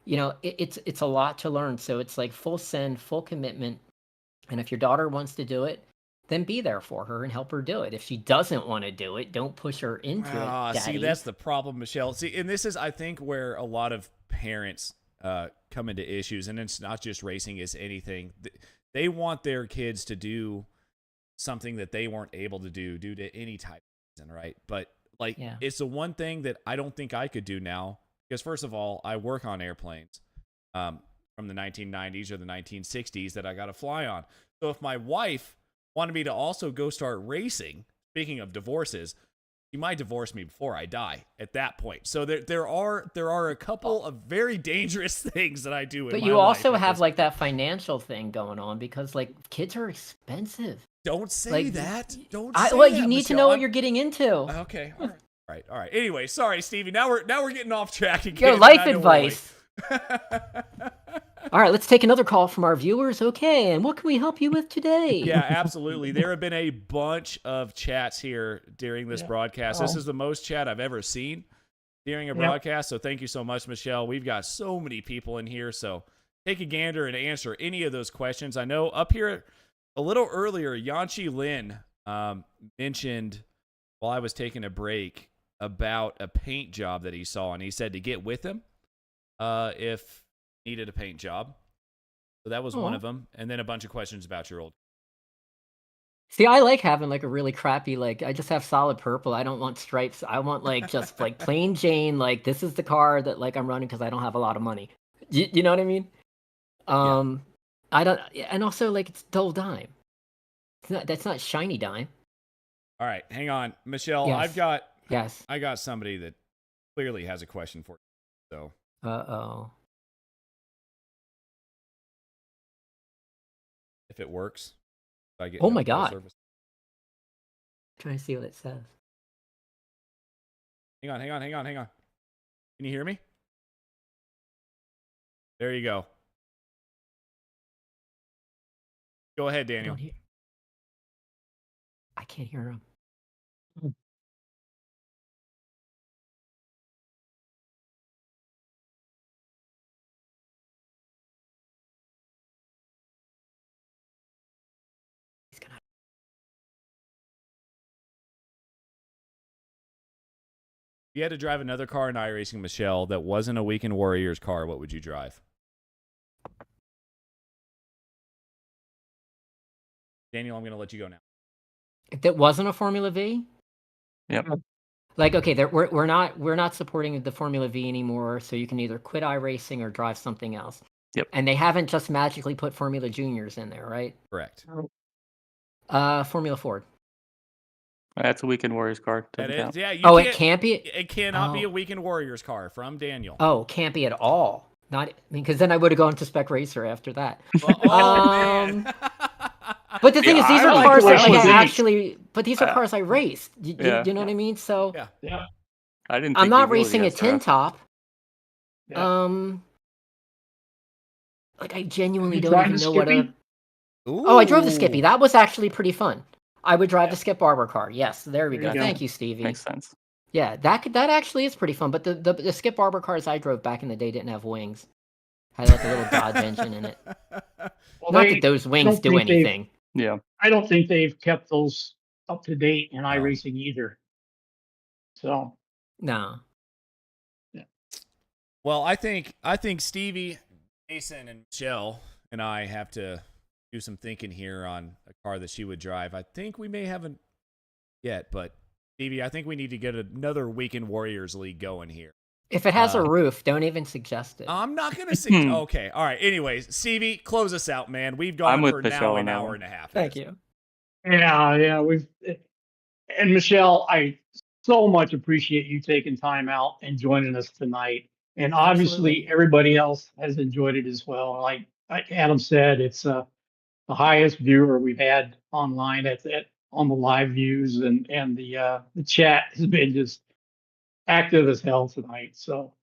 it's a lot to learn. So it's like full send, full commitment. And if your daughter wants to do it, then be there for her and help her do it. If she doesn't want to do it, don't push her into it, Daddy. See, that's the problem, Michelle. See, and this is, I think, where a lot of parents come into issues, and it's not just racing, it's anything. They want their kids to do something that they weren't able to do due to any type of reason, right? But like, it's the one thing that I don't think I could do now, because first of all, I work on airplanes from the 1990s or the 1960s that I got to fly on. So if my wife wanted me to also go start racing, speaking of divorces, she might divorce me before I die at that point. So there are a couple of very dangerous things that I do in my life. But you also have like that financial thing going on, because like, kids are expensive. Don't say that. Don't say well, that, you need Michelle. to know what you're getting into. Okay. All right. Anyway, sorry, Stevie. Now we're getting off track again. Your life advice. All right, let's take another call from our viewers. Okay, and what can we help you with today? Yeah, absolutely. There have been a bunch of chats here during this broadcast. This is the most chat I've ever seen during a broadcast, so thank you so much, Michelle. We've got so many people in here, so take a gander and answer any of those questions. I know up here a little earlier, Michele Lynn mentioned, while I was taking a break, about a paint job that he saw, and he said to get with him if needed a paint job. So that was one of them. And then a bunch of questions about your old. See, I like having like a really crappy, like, I just have solid purple. I don't want stripes. I want like just like plain Jane. Like, this is the car that like I'm running because I don't have a lot of money. You know what I mean? I don't, and also like, it's dull dime. That's not shiny dime. All right, hang on, Michelle. Yes. I got somebody that clearly has a question for you. So. If it works, I get. Oh my God. trying to see what it says. Hang on. Can you hear me? There you go. Go ahead, Daniel. I can't hear him. If you had to drive another car in iRacing, Michele, that wasn't a Weekend Warriors car, what would you drive? Daniel, I'm going to let you go now. That wasn't a Formula V? Yep. Like, okay, we're not supporting the Formula V anymore, so you can either quit iRacing or drive something else. Yep. And they haven't just magically put Formula Juniors in there, right? Correct. Formula Ford. That's a Weekend Warriors car. That is, count. yeah. It can't be. It cannot be a Weekend Warriors car from Daniel. Oh, can't be at all. Not because then I would have gone to Spec Racer after that. Man. But the thing is, these are cars that I actually. But these are cars I raced. You know what I mean? So yeah. I didn't. I'm not racing a tin top. Yeah. Like I genuinely don't even know what a. Ooh. Oh, I drove the Skippy. That was actually pretty fun. I would drive the Skip Barber car. Yes, there we go. Thank you, Stevie. Makes sense. Yeah, that actually is pretty fun. But the Skip Barber cars I drove back in the day didn't have wings. Had like a little Dodge engine in it. Well, not that those wings do anything. Yeah. I don't think they've kept those up to date in iRacing either. So. No. Yeah. Well, I think Stevie, Mason, and Michele and I have to do some thinking here on a car that she would drive. I think we may haven't yet, but Stevie, I think we need to get another Weekend Warriors League going here. If it has a roof, don't even suggest it. I'm not going to suggest. Okay. All right. Anyways, Stevie, close us out, man. We've gone for now an hour and a half. Thank you. Yeah. And Michele, I so much appreciate you taking time out and joining us tonight. And obviously everybody else has enjoyed it as well. Like Adam said, it's the highest viewer we've had online on the live views, and the chat has been just active as hell tonight. So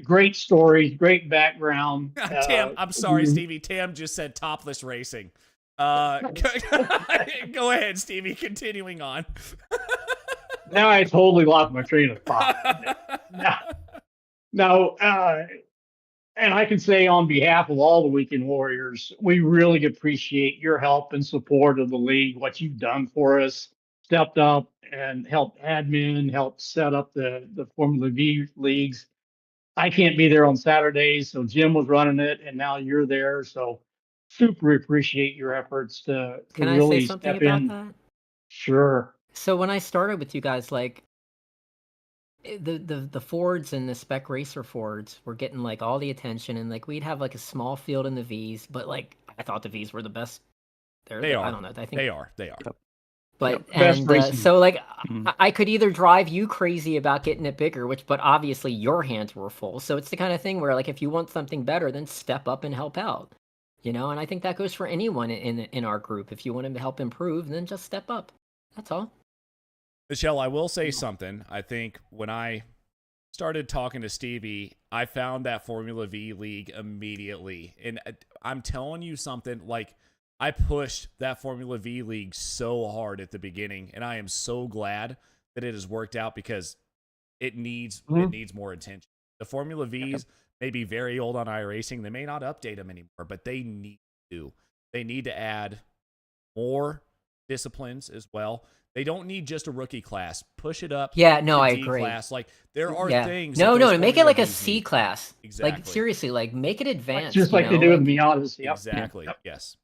great story, great background. Tam, I'm sorry, Stevie. Tam just said topless racing. Go ahead, Stevie. Continuing on. Now I totally lost my train of thought. Now, and I can say on behalf of all the Weekend Warriors, we really appreciate your help and support of the league, what you've done for us, stepped up and helped admin, helped set up the Formula V leagues. I can't be there on Saturdays, so Jim was running it, and now you're there. So super appreciate your efforts to really I say something step about in. That? Sure. So when I started with you guys, like the Fords and the Spec Racer Fords were getting like all the attention, and like we'd have like a small field in the Vs, but like I thought the Vs were the best. They are. I don't know. I think they are. But so like I could either drive you crazy about getting it bigger, but obviously your hands were full. So it's the kind of thing where like if you want something better, then step up and help out, you know. And I think that goes for anyone in our group. If you want to help improve, then just step up. That's all. Michele, I will say something. I think when I started talking to Stevie, I found that Formula V league immediately, and I'm telling you something like. I pushed that Formula V league so hard at the beginning, and I am so glad that it has worked out because it needs more attention. The Formula Vs may be very old on iRacing. They may not update them anymore, but they need to. They need to add more disciplines as well. They don't need just a rookie class. Push it up. Yeah, no, I D agree. Class. Like there are things. No, make it like a C class. Exactly. Like seriously, like make it advanced. Just like they do with Miatas. Yep. Exactly. Yep. Yes.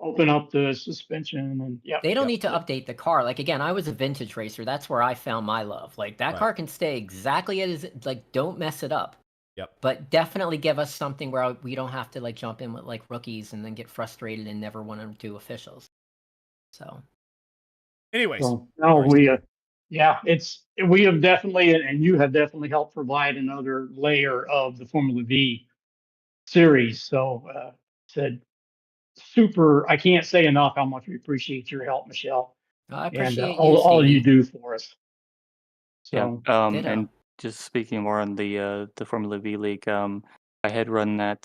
Open up the suspension and they don't need to update the car. Like again, I was a vintage racer. That's where I found my love. Like that car can stay exactly as like don't mess it up. Yep. But definitely give us something where we don't have to like jump in with like rookies and then get frustrated and never want to do officials. So anyways. So, no, we have definitely, and you have definitely helped provide another layer of the Formula V series. So I can't say enough how much we appreciate your help, Michele. I and appreciate all you do for us. So, and just speaking more on the Formula V League, I had run that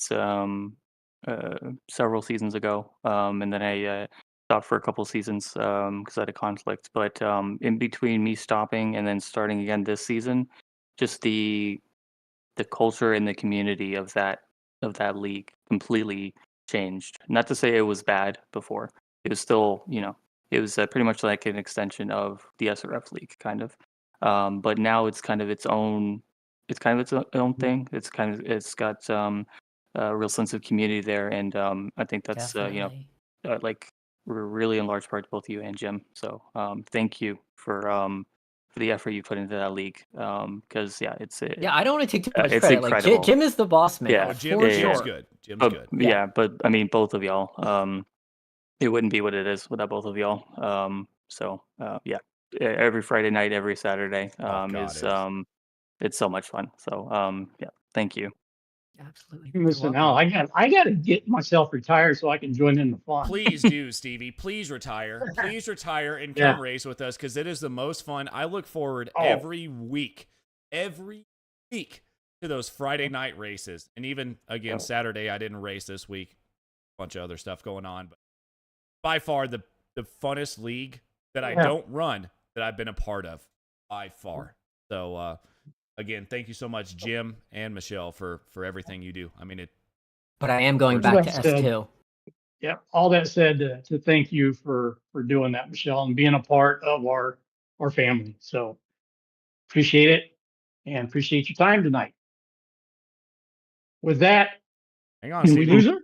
several seasons ago, and then I stopped for a couple seasons because I had a conflict. But in between me stopping and then starting again this season, just the culture and the community of that league completely changed. Not to say it was bad before; it was still, it was pretty much like an extension of the SRF league, kind of. But now it's kind of its own. It's kind of its own thing. It's got a real sense of community there, and I think that's like really in large part both you and Jim. So thank you for the effort you put into that league. Because I don't want to take too much it's credit. incredible. Like Jim is the boss man. Yeah, Jim's good. Jim's good. Yeah, but I mean both of y'all. It wouldn't be what it is without both of y'all. So every Friday night, every Saturday it's so much fun. So thank you. Absolutely. Listen, now I got to get myself retired so I can join in the fun. Please do, Stevie. Please retire. Please retire and come race with us because it is the most fun. I look forward every week to those Friday night races. And even again, Saturday, I didn't race this week. A bunch of other stuff going on, but by far the funnest league that I don't run that I've been a part of by far. So again, thank you so much, Jim and Michele, for everything you do. I mean it. But I am going back to S2. Yeah, all that said, to thank you for doing that, Michele, and being a part of our family. So appreciate it and appreciate your time tonight. With that, hang on, can we lose her?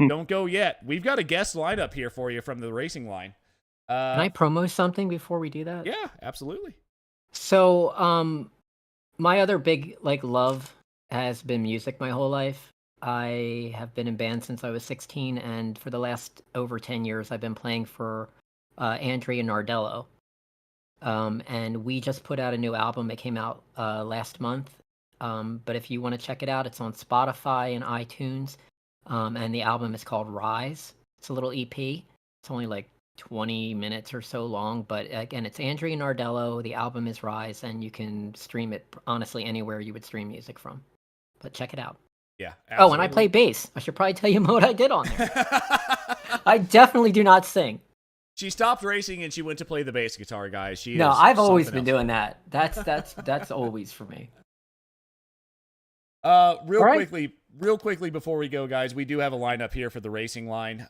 Don't go yet. We've got a guest lineup here for you from the Racing Line. Can I promo something before we do that? Yeah, absolutely. So, my other big love has been music my whole life. I have been in bands since I was 16, and for the last over 10 years, I've been playing for Andrea Nardello. And we just put out a new album. It came out last month. But if you want to check it out, it's on Spotify and iTunes. And the album is called Rise. It's a little EP. It's only like 20 minutes or so long. But again, it's Andrea Nardello. The album is Rise, and you can stream it, honestly, anywhere you would stream music from. But check it out. Yeah. Absolutely. Oh, and I play bass. I should probably tell you what I did on there. I definitely do not sing. She stopped racing and she went to play the bass guitar, guys. I've always been doing that. That's always for me. Real quickly before we go, guys, we do have a lineup here for the Racing Line.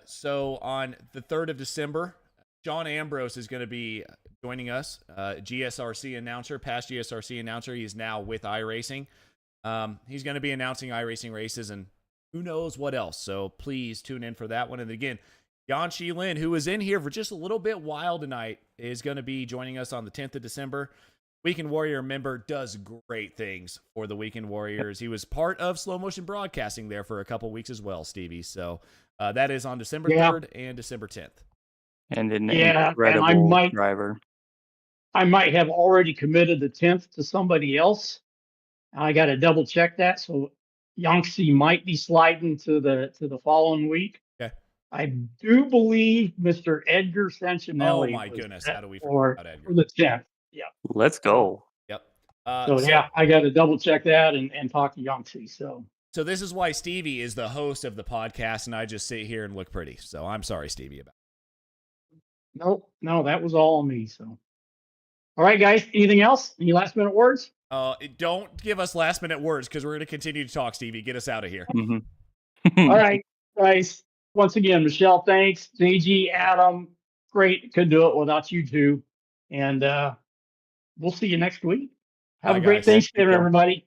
So on the 3rd of December, Sean Ambrose is going to be joining us, GSRC announcer, past GSRC announcer. He is now with iRacing. He's going to be announcing iRacing races and who knows what else. So please tune in for that one. And again, Michele Lynn, who was in here for just a little bit while tonight, is going to be joining us on the 10th of December. Weekend Warrior member, does great things for the Weekend Warriors. He was part of Slow Motion Broadcasting there for a couple weeks as well, Stevie. So that is on December 3rd and December 10th. And an incredible driver. I might have already committed the 10th to somebody else. I got to double check that. So Yonksi might be sliding to the following week. Okay. I do believe Mr. Edgar Sancinelli. Oh my goodness! How do we forget about Edgar? For the 10th. Yeah. Let's go. Yep. I got to double check that and talk to Yonksi. So this is why Stevie is the host of the podcast, and I just sit here and look pretty. So I'm sorry, Stevie, about it. No, that was all on me. So, all right, guys. Anything else? Any last minute words? Don't give us last minute words because we're going to continue to talk, Stevie. Get us out of here. All right, guys. Once again, Michele, thanks. JG, Adam, great. Couldn't do it without you two. And we'll see you next week. Have a great Thanksgiving, everybody.